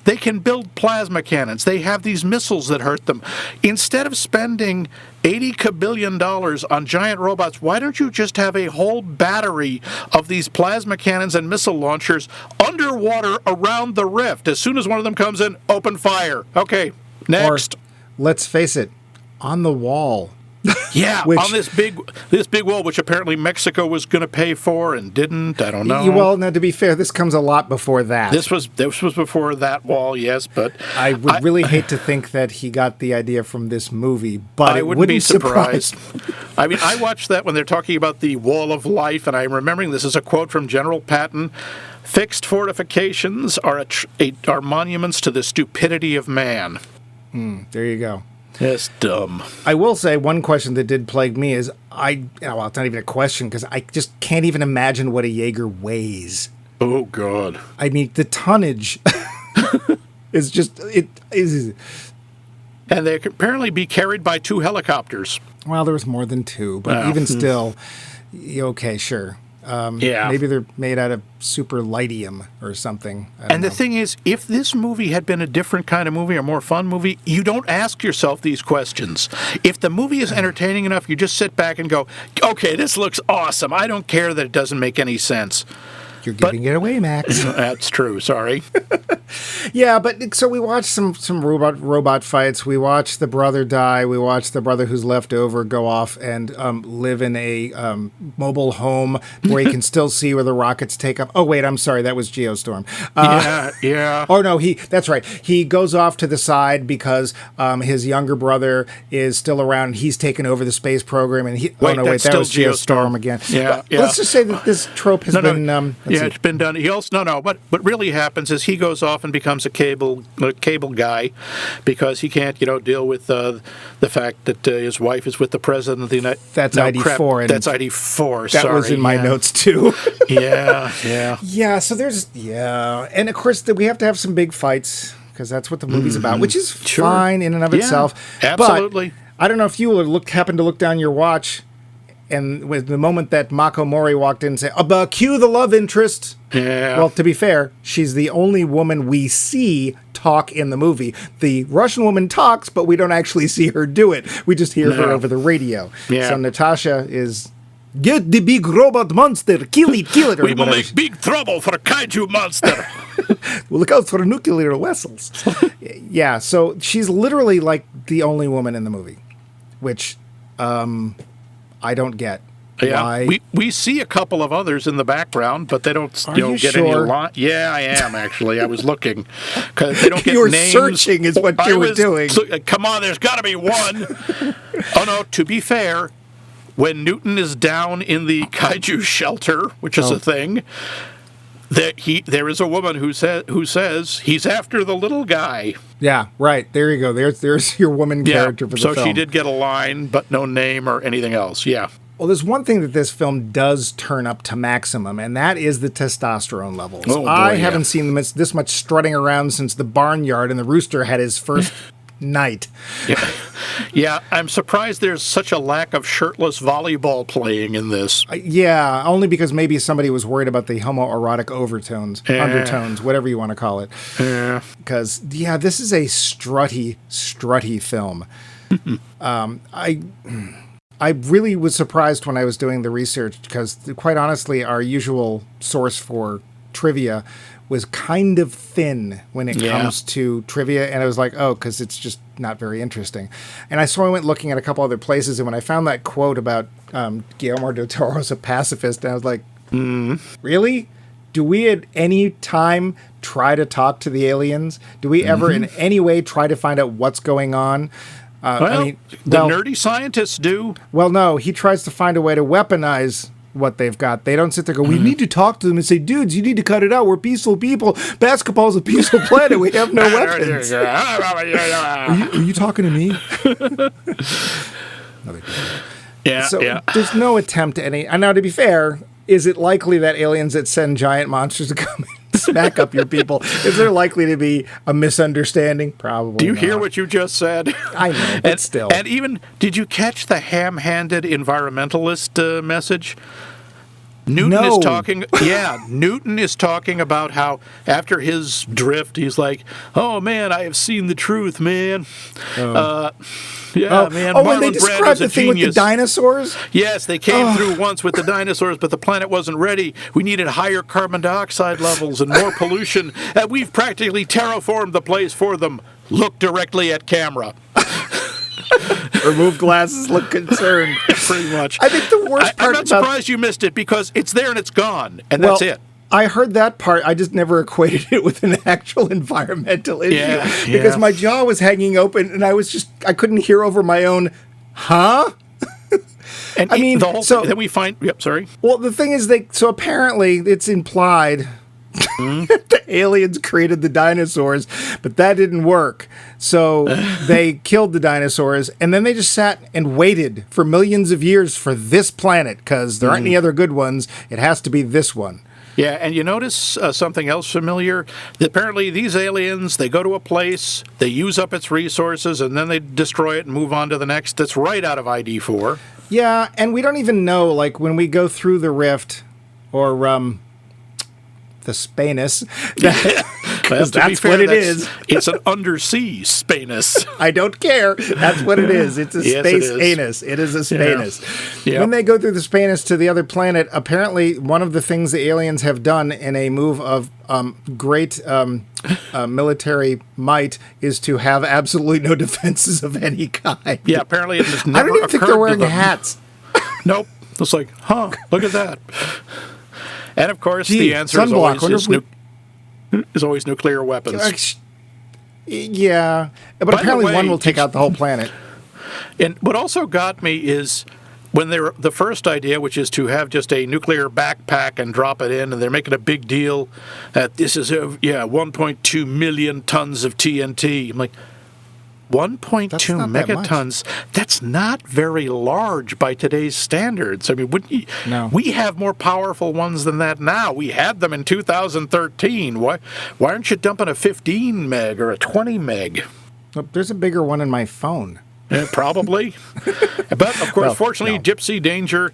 S2: They can build plasma cannons. They have these missiles that hurt them. Instead of spending $80 kabillion on giant robots, why don't you just have a whole battery of these plasma cannons and missile launchers underwater around the rift? As soon as one of them comes in, open fire. Okay, next.
S1: Or, let's face it, on the wall.
S2: Yeah, on this big wall, which apparently Mexico was going to pay for and didn't. I don't know.
S1: Well, now to be fair, this comes a lot before that.
S2: This was before that wall, yes, but
S1: I would really hate to think that he got the idea from this movie, but I wouldn't be surprised.
S2: I mean, I watched that when they're talking about the Wall of Life, and I'm remembering this is a quote from General Patton. Fixed fortifications are monuments to the stupidity of man.
S1: There you go.
S2: It's dumb.
S1: I will say one question that did plague me is well, it's not even a question because I just can't even imagine what a Jaeger weighs.
S2: Oh, God.
S1: I mean, the tonnage is just, it is.
S2: And they can apparently be carried by 2 helicopters.
S1: Well, there was more than 2, but even still, okay, sure. Maybe they're made out of super lithium or something.
S2: And the thing is, if this movie had been a different kind of movie, a more fun movie, you don't ask yourself these questions. If the movie is entertaining enough, you just sit back and go, okay, this looks awesome. I don't care that it doesn't make any sense.
S1: You're giving it away, Max.
S2: That's true. Sorry.
S1: Yeah, but so we watched some robot fights. We watched the brother die. We watched the brother who's left over go off and live in a mobile home where he can still see where the rockets take up. Oh, wait, I'm sorry. That was Geostorm.
S2: Yeah.
S1: Oh, no, that's right. He goes off to the side because his younger brother is still around. And he's taken over the space program. And that was Geostorm again.
S2: Yeah.
S1: Let's just say that this trope has been...
S2: it's been done. He also what really happens is he goes off and becomes a cable guy because he can't deal with the fact that his wife is with the president of the United States.
S1: That's ID4.
S2: That's ID4.
S1: That was in my notes too.
S2: Yeah.
S1: So there's and of course we have to have some big fights because that's what the movie's about, which is fine in and of itself.
S2: Absolutely.
S1: But I don't know if you happened to look down your watch. And with the moment that Mako Mori walked in and said, cue the love interest.
S2: Yeah.
S1: Well, to be fair, she's the only woman we see talk in the movie. The Russian woman talks, but we don't actually see her do it. We just hear her over the radio.
S2: Yeah.
S1: So Natasha is, get the big robot monster, kill it. Or
S2: we will make big trouble for a kaiju monster.
S1: We'll look out for nuclear vessels. Yeah, so she's literally like the only woman in the movie, which... I don't get.
S2: Yeah,
S1: why.
S2: We see a couple of others in the background, but they don't get any line. Yeah, I am actually. I was looking because they don't get
S1: you were
S2: names.
S1: Searching is what you were doing.
S2: Come on, there's got to be one. Oh no, to be fair, when Newton is down in the kaiju shelter, which is a thing, there is a woman who says he's after the little guy.
S1: Yeah, right. There you go. There's your woman character for the film.
S2: So she did get a line, but no name or anything else. Yeah.
S1: Well, there's one thing that this film does turn up to maximum, and that is the testosterone levels.
S2: Oh, boy,
S1: I haven't seen this much strutting around since the barnyard and the rooster had his first night.
S2: Yeah, I'm surprised there's such a lack of shirtless volleyball playing in this.
S1: Yeah, only because maybe somebody was worried about the homoerotic undertones, whatever you want to call it.
S2: Yeah.
S1: Because, this is a strutty film. I really was surprised when I was doing the research because, quite honestly, our usual source for trivia was kind of thin when it comes to trivia, and I was like, because it's just not very interesting. And I went looking at a couple other places, and when I found that quote about Guillermo del Toro's a pacifist, and I was like, really? Do we at any time try to talk to the aliens? Do we ever in any way try to find out what's going on?
S2: The nerdy scientists do.
S1: Well, no, he tries to find a way to weaponize what they've got. They don't sit there and go, we need to talk to them and say, dudes, you need to cut it out. We're peaceful people. Basketball's a peaceful planet. We have no weapons. Are you talking to me? There's no attempt at any... And now, to be fair, is it likely that aliens that send giant monsters to come and smack up your people, is there likely to be a misunderstanding? Probably.
S2: Do you hear what you just said?
S1: I know, but still.
S2: And even, did you catch the ham-handed environmentalist message? Newton is talking. Yeah, Newton is talking about how after his drift, he's like, "Oh man, I have seen the truth, man." Man.
S1: When they described the thing with the dinosaurs?
S2: Yes, they came through once with the dinosaurs, but the planet wasn't ready. We needed higher carbon dioxide levels and more pollution. And we've practically terraformed the place for them. Look directly at camera.
S1: Remove glasses, look concerned.
S2: Pretty much.
S1: I think the worst part
S2: I'm not surprised you missed it because it's there and it's gone, and that's it.
S1: I heard that part. I just never equated it with an actual environmental issue because my jaw was hanging open and I couldn't hear over my own, huh?
S2: And then we find, sorry.
S1: Well, the thing is so apparently it's implied The aliens created the dinosaurs, but that didn't work. So they killed the dinosaurs, and then they just sat and waited for millions of years for this planet, because there aren't any other good ones. It has to be this one.
S2: Yeah, and you notice something else familiar? Apparently, these aliens, they go to a place, they use up its resources, and then they destroy it and move on to the next. That's right out of ID4.
S1: Yeah, and we don't even know, like, when we go through the rift, or, the Spanus.
S2: Well,
S1: that's what it is.
S2: It's an undersea Spanus.
S1: I don't care. That's what it is. It's a space anus. It is a Spanus.
S2: Yeah.
S1: When they go through the Spanus to the other planet, apparently one of the things the aliens have done in a move of great military might is to have absolutely no defenses of any kind.
S2: Yeah, apparently it just never
S1: I don't even think they're wearing hats.
S2: Nope. It's like, look at that. And of course,
S1: Gee,
S2: the answer is always nuclear weapons.
S1: Yeah, but apparently one will take out the whole planet.
S2: And what also got me is when the first idea, which is to have just a nuclear backpack and drop it in, and they're making a big deal that this is 1.2 million tons of TNT. I'm like, 1.2 megatons, that's not very large by today's standards. I mean, wouldn't you?
S1: No.
S2: We have more powerful ones than that now. We had them in 2013. Why aren't you dumping a 15 meg or a 20 meg?
S1: Look, there's a bigger one in my phone.
S2: Probably. But, of course, fortunately, no. Gypsy Danger,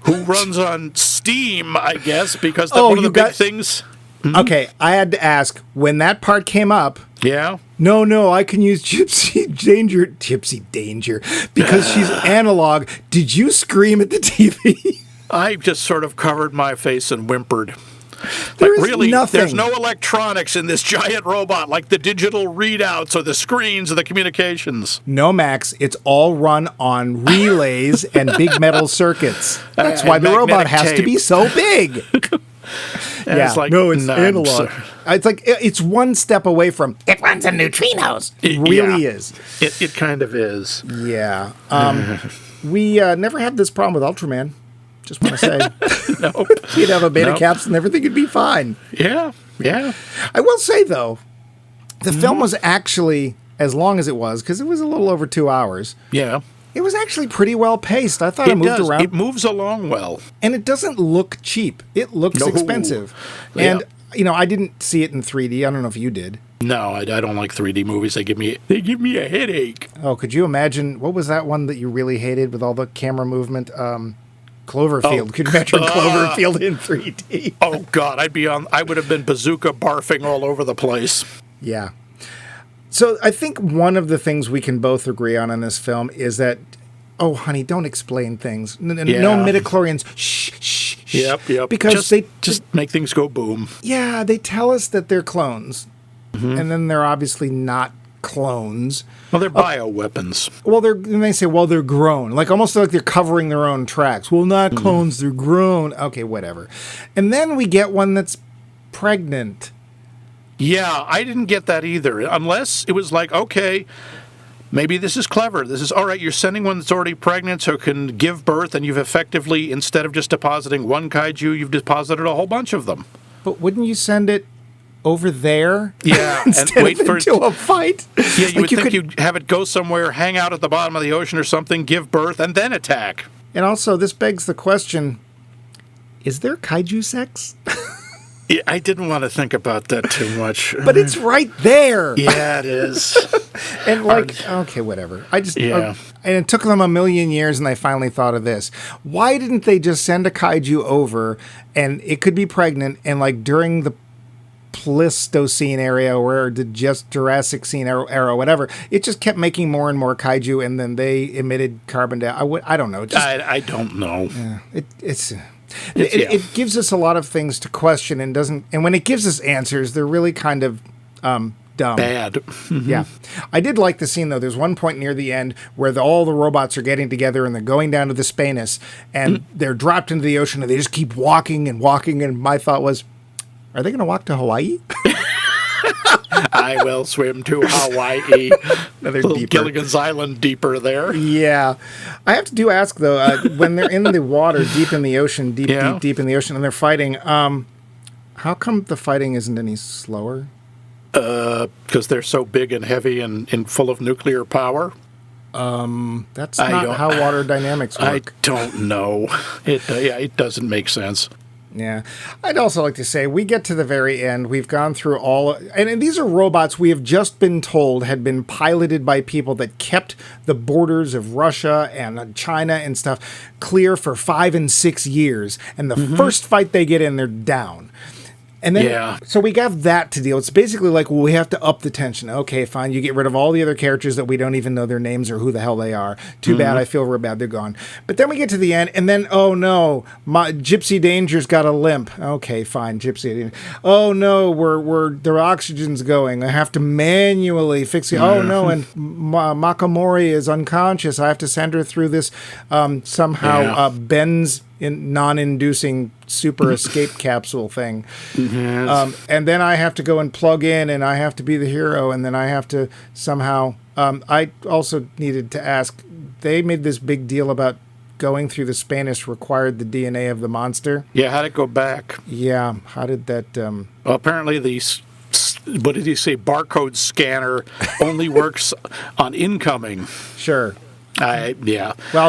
S2: who runs on Steam, I guess, because one of the big things... Mm-hmm.
S1: Okay, I had to ask, when that part came up...
S2: Yeah?
S1: No, I can use Gypsy Danger, because she's analog. Did you scream at the TV?
S2: I just sort of covered my face and whimpered.
S1: Really, nothing.
S2: There's no electronics in this giant robot, like the digital readouts or the screens or the communications.
S1: No, Max, it's all run on relays and big metal circuits. That's why the robot has to be so big.
S2: Yeah, it's like,
S1: no, it's analog. It's like it's one step away from it runs on neutrinos. It really is.
S2: It kind of is.
S1: Yeah. We never had this problem with Ultraman. Just want to say.
S2: Nope.
S1: He'd have a beta capsule and everything would be fine.
S2: Yeah.
S1: I will say, though, the film was actually, as long as it was, because it was a little over 2 hours.
S2: Yeah.
S1: It was actually pretty well paced. I thought it moved around.
S2: It moves along well.
S1: And it doesn't look cheap. It looks expensive.
S2: Yeah.
S1: And, I didn't see it in 3D. I don't know if you did.
S2: No, I don't like 3D movies. They give me a headache.
S1: Oh, could you imagine, what was that one that you really hated with all the camera movement? Cloverfield. Could you imagine Cloverfield in 3D?
S2: Oh, God. I would have been bazooka barfing all over the place.
S1: Yeah. So I think one of the things we can both agree on in this film is that, oh, honey, don't explain things. No midichlorians. Shh.
S2: Yep.
S1: Because
S2: just make things go boom.
S1: Yeah, they tell us that they're clones. Mm-hmm. And then they're obviously not clones.
S2: Well, they're bioweapons.
S1: Well, they say, they're grown. Like, almost like they're covering their own tracks. Well, not clones, they're grown. Okay, whatever. And then we get one that's pregnant.
S2: Yeah, I didn't get that either. Unless it was like, okay, maybe this is clever. This is, all right, you're sending one that's already pregnant so it can give birth, and you've effectively, instead of just depositing one kaiju, you've deposited a whole bunch of them.
S1: But wouldn't you send it over there?
S2: Yeah,
S1: instead
S2: and wait
S1: of
S2: for
S1: into a fight?
S2: Yeah, you would think you'd have it go somewhere, hang out at the bottom of the ocean or something, give birth, and then attack.
S1: And also, this begs the question, is there kaiju sex?
S2: Yeah, I didn't want to think about that too much.
S1: But it's right there.
S2: Yeah, it is.
S1: And okay, whatever. And it took them a million years and they finally thought of this. Why didn't they just send a kaiju over and it could be pregnant and during the Pleistocene area or the Jurassic Scene era, whatever, it just kept making more and more kaiju and then they emitted carbon dioxide. I don't know.
S2: I don't know.
S1: Yeah, it gives us a lot of things to question and doesn't. And when it gives us answers, they're really kind of dumb.
S2: Bad. Mm-hmm.
S1: Yeah. I did like the scene, though. There's one point near the end where all the robots are getting together and they're going down to the Spanus and they're dropped into the ocean and they just keep walking. And my thought was, are they going to walk to Hawaii?
S2: I will swim to Hawaii.
S1: Another
S2: little
S1: deeper.
S2: Gilligan's Island deeper there.
S1: Yeah. I have to ask, though, when they're in the water, deep in the ocean, deep in the ocean, and they're fighting, How come the fighting isn't any slower?
S2: Because they're so big and heavy and full of nuclear power.
S1: That's not how water dynamics work.
S2: I don't know. It doesn't make sense.
S1: Yeah. I'd also like to say we get to the very end. We've gone through all... And these are robots we have just been told had been piloted by people that kept the borders of Russia and China and stuff clear for 5 and 6 years. And the first fight they get in, they're down. And then, so we have that to deal. It's basically like, well, we have to up the tension. Okay, fine. You get rid of all the other characters that we don't even know their names or who the hell they are. Too bad. I feel real bad. They're gone. But then we get to the end, and then, oh no, Gypsy Danger's got a limp. Okay, fine, Gypsy. Oh no, their oxygen's going. I have to manually fix it. Oh no, and Makamori is unconscious. I have to send her through this somehow Ben's non-inducing super escape capsule thing. And then I have to go and plug in, and I have to be the hero, and then I have to somehow... I also needed to ask, they made this big deal about going through the Spanish required the DNA of the monster.
S2: Yeah, how'd it go back?
S1: Yeah, how did that...
S2: Well, apparently what did he say? Barcode scanner only works on incoming.
S1: Sure.
S2: Well,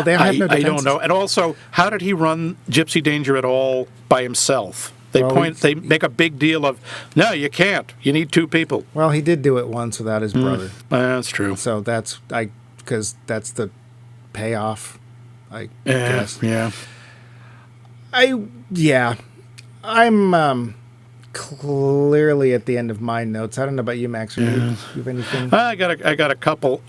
S1: they have no defenses.
S2: I don't know. And also, how did he run Gypsy Danger at all by himself? They make a big deal of, no, you can't. You need 2 people.
S1: Well, he did do it once without his brother.
S2: That's true.
S1: So because that's the payoff, I guess.
S2: Yeah.
S1: I'm clearly at the end of my notes. I don't know about you, Max. Or you have anything?
S2: I got a couple.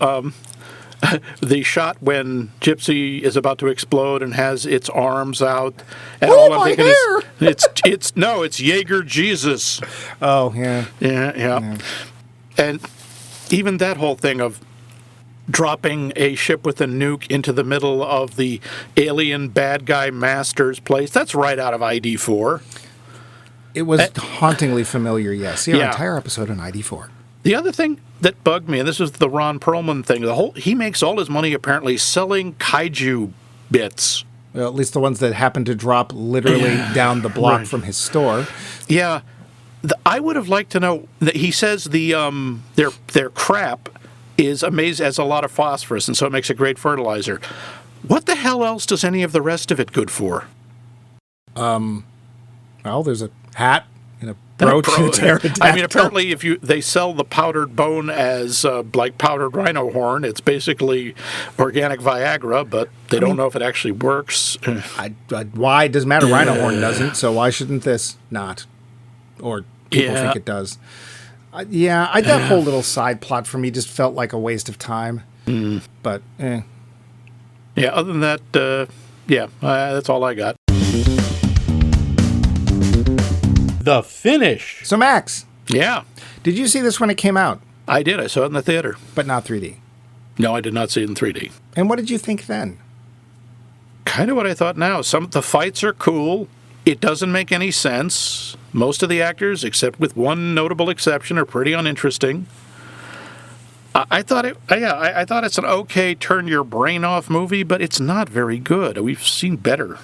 S2: The shot when Gypsy is about to explode and has its arms out, and all I'm thinking is it's Jaeger Jesus.
S1: Oh yeah.
S2: Yeah. And even that whole thing of dropping a ship with a nuke into the middle of the alien bad guy master's place, that's right out of ID4.
S1: It was hauntingly familiar, yes. See our entire episode on ID4.
S2: The other thing that bugged me, and this is the Ron Perlman thing, he makes all his money apparently selling kaiju bits.
S1: Well, at least the ones that happen to drop literally down the block from his store.
S2: Yeah. I would have liked to know that he says their crap is amazing, has a lot of phosphorus, and so it makes a great fertilizer. What the hell else does any of the rest of it good for?
S1: Well, there's a hat and a brooch and a pterodactyl.
S2: I mean, apparently, they sell the powdered bone as like powdered rhino horn. It's basically organic Viagra, but they don't know if it actually works.
S1: Why? It doesn't matter. Rhino horn doesn't, so why shouldn't this not? Or people think it does. That whole little side plot for me just felt like a waste of time. But,
S2: Yeah, other than that, that's all I got. The finish.
S1: So, Max.
S2: Yeah.
S1: Did you see this when it came out?
S2: I did. I saw it in the theater.
S1: But not 3D?
S2: No, I did not see it in 3D.
S1: And what did you think then?
S2: Kind of what I thought now. The fights are cool. It doesn't make any sense. Most of the actors, except with one notable exception, are pretty uninteresting. I thought it's an okay turn your brain off movie, but it's not very good. We've seen better.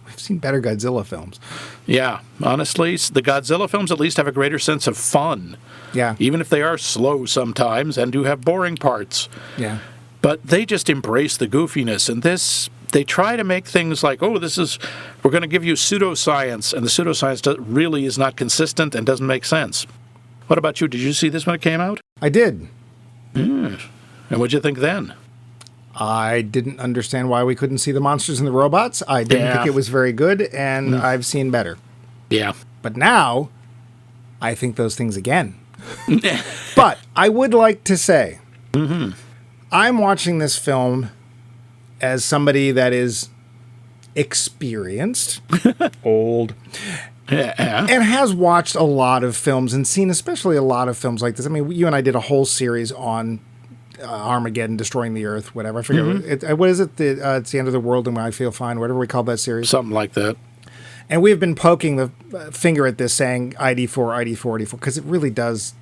S1: We've seen better Godzilla films.
S2: Yeah, honestly, the Godzilla films at least have a greater sense of fun.
S1: Yeah.
S2: Even if they are slow sometimes and do have boring parts.
S1: Yeah.
S2: But they just embrace the goofiness, and they try to make things like, we're going to give you pseudoscience, and the pseudoscience really is not consistent and doesn't make sense. What about you? Did you see this when it came out?
S1: I did.
S2: And what'd you think then?
S1: I didn't understand why we couldn't see the monsters and the robots. I didn't think it was very good, and I've seen better.
S2: Yeah.
S1: But now, I think those things again. But I would like to say, I'm watching this film as somebody that is experienced, old, and has watched a lot of films and seen especially a lot of films like this. I mean, you and I did a whole series on Armageddon, Destroying the Earth, whatever. I forget. What is it? It's the End of the World and I Feel Fine, whatever we called that series.
S2: Something like that.
S1: And we've been poking the finger at this saying ID4, because it really does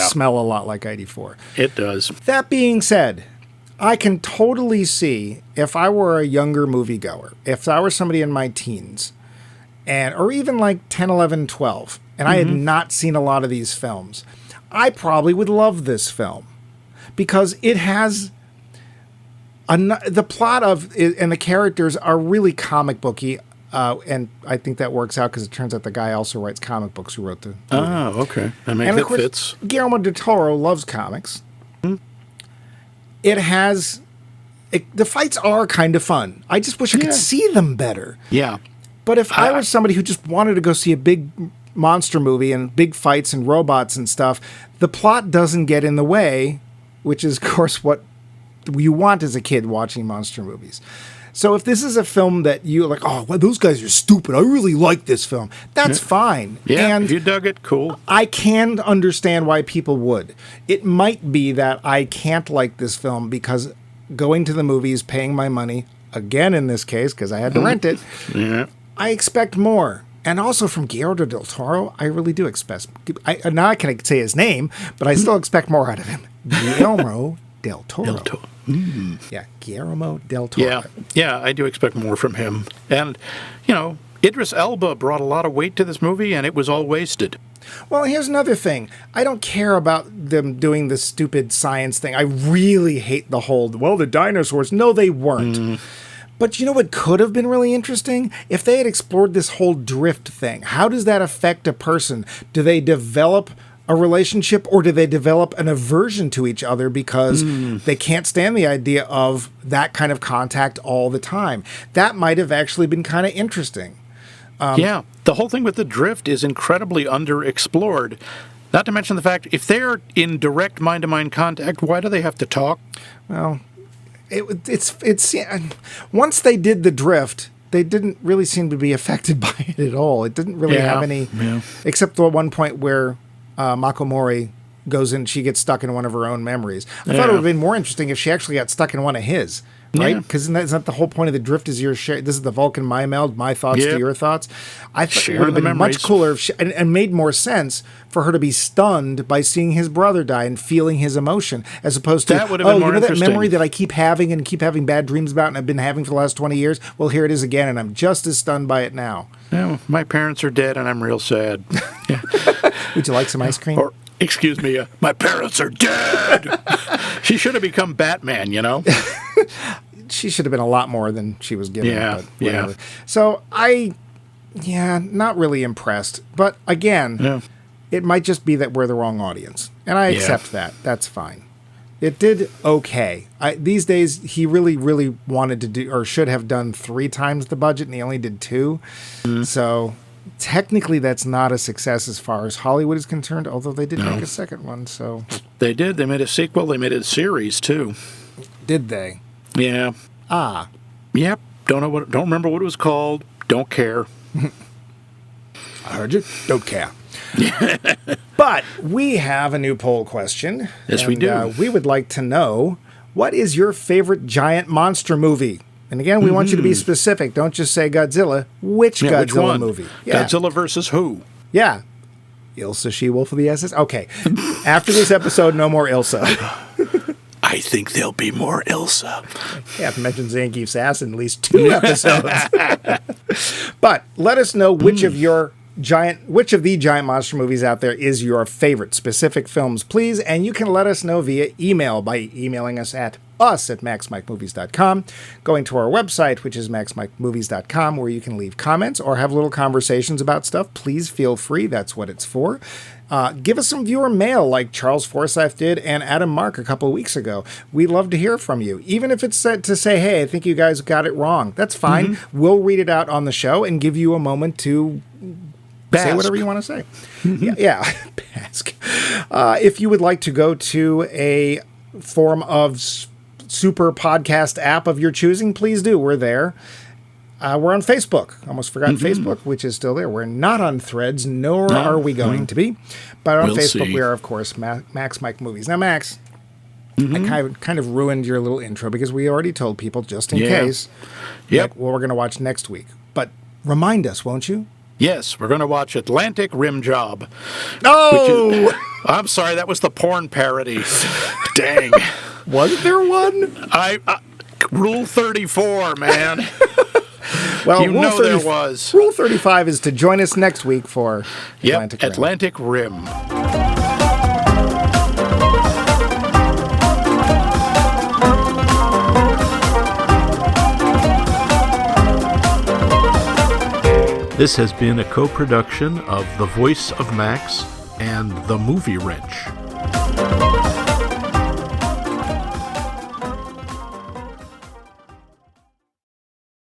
S1: smell a lot like ID4.
S2: It does.
S1: That being said, I can totally see if I were a younger moviegoer, if I were somebody in my teens, or even like 10, 11, 12, and I had not seen a lot of these films, I probably would love this film because it has the plot of and the characters are really comic booky. And I think that works out because it turns out the guy also writes comic books who wrote the movie.
S2: Oh, okay. That fits.
S1: Guillermo del Toro loves comics. It has... the fights are kind of fun. I just wish I could see them better.
S2: Yeah.
S1: But if I was somebody who just wanted to go see a big monster movie and big fights and robots and stuff, the plot doesn't get in the way, which is, of course, what you want as a kid watching monster movies. So if this is a film that you're like, oh, well, those guys are stupid, I really like this film, that's fine.
S2: Yeah,
S1: and
S2: if you dug it, cool.
S1: I can understand why people would. It might be that I can't like this film because going to the movies, paying my money, again in this case, because I had to rent it, I expect more. And also from Guillermo del Toro, I really do expect... now I can say his name, but I still expect more out of him. Guillermo del Toro. Yeah, Guillermo del Toro.
S2: Yeah, I do expect more from him. And, Idris Elba brought a lot of weight to this movie, and it was all wasted.
S1: Well, here's another thing. I don't care about them doing this stupid science thing. I really hate the whole, the dinosaurs. No, they weren't. But you know what could have been really interesting? If they had explored this whole drift thing. How does that affect a person? Do they develop a relationship, or do they develop an aversion to each other because they can't stand the idea of that kind of contact all the time? That might have actually been kind of interesting.
S2: The whole thing with the drift is incredibly underexplored. Not to mention the fact, if they're in direct mind-to-mind contact, why do they have to talk?
S1: Well, it's once they did the drift, they didn't really seem to be affected by it at all. It didn't really have any, except the one point where Mako Mori goes in, she gets stuck in one of her own memories. I thought it would have been more interesting if she actually got stuck in one of his, right? Because isn't that the whole point of the drift is your share? This is the Vulcan mind meld, my thoughts to your thoughts. I thought it would have been much cooler if and made more sense for her to be stunned by seeing his brother die and feeling his emotion, as opposed to,
S2: that would have been more
S1: that memory that I keep having and keep having bad dreams about and I've been having for the last 20 years? Well, here it is again, and I'm just as stunned by it now.
S2: Yeah, my parents are dead, and I'm real sad.
S1: Would you like some ice cream?
S2: Or, excuse me, my parents are dead! She should have become Batman,
S1: She should have been a lot more than she was given.
S2: Yeah,
S1: but whatever. So not really impressed. But again, it might just be that we're the wrong audience. And I accept that. That's fine. It did okay. These days, he really, really wanted to do, or should have done 3 times the budget, and he only did 2. So technically, that's not a success as far as Hollywood is concerned, although they did make a second one. So
S2: they did. They made a sequel. They made a series, too.
S1: Did they?
S2: Yeah. Yep. Don't remember what it was called. Don't care.
S1: I heard you. Don't care. But we have a new poll question.
S2: Yes, we do.
S1: We would like to know, what is your favorite giant monster movie? And again, we want you to be specific. Don't just say Godzilla. Which Godzilla movie?
S2: Yeah. Godzilla versus who?
S1: Yeah. Ilsa She-Wolf of the SS? Okay. After this episode, no more Ilsa.
S2: I think there'll be more Ilsa.
S1: You have to mention Zangief's ass in at least 2 episodes. But let us know which of the giant monster movies out there is your favorite. Specific films, please. And you can let us know via email by emailing us at maxmikemovies.com, going to our website, which is maxmikemovies.com, where you can leave comments or have little conversations about stuff. Please feel free. That's what it's for. Give us some viewer mail like Charles Forsyth did and Adam Mark a couple of weeks ago. We'd love to hear from you. Even if it's said to say, hey, I think you guys got it wrong. That's fine. We'll read it out on the show and give you a moment to say whatever you want to say. Bask. If you would like to go to a form of super podcast app of your choosing, please do. We're there. We're on Facebook. Almost forgot Facebook, which is still there. We're not on Threads, nor are we going to be. But on Facebook, we are, of course, Max Mike Movies. Now, Max, I kind of ruined your little intro because we already told people, just in case, what we're going to watch next week. But remind us, won't you?
S2: Yes, we're going to watch Atlantic Rim Job.
S1: Oh!
S2: I'm sorry, that was the porn parody. Dang.
S1: Was there one?
S2: Rule 34, man.
S1: Well,
S2: You know there was.
S1: Rule 35 is to join us next week for Atlantic Rim.
S2: Atlantic Rim. This has been a co-production of The Voice of Max and The Movie Wrench.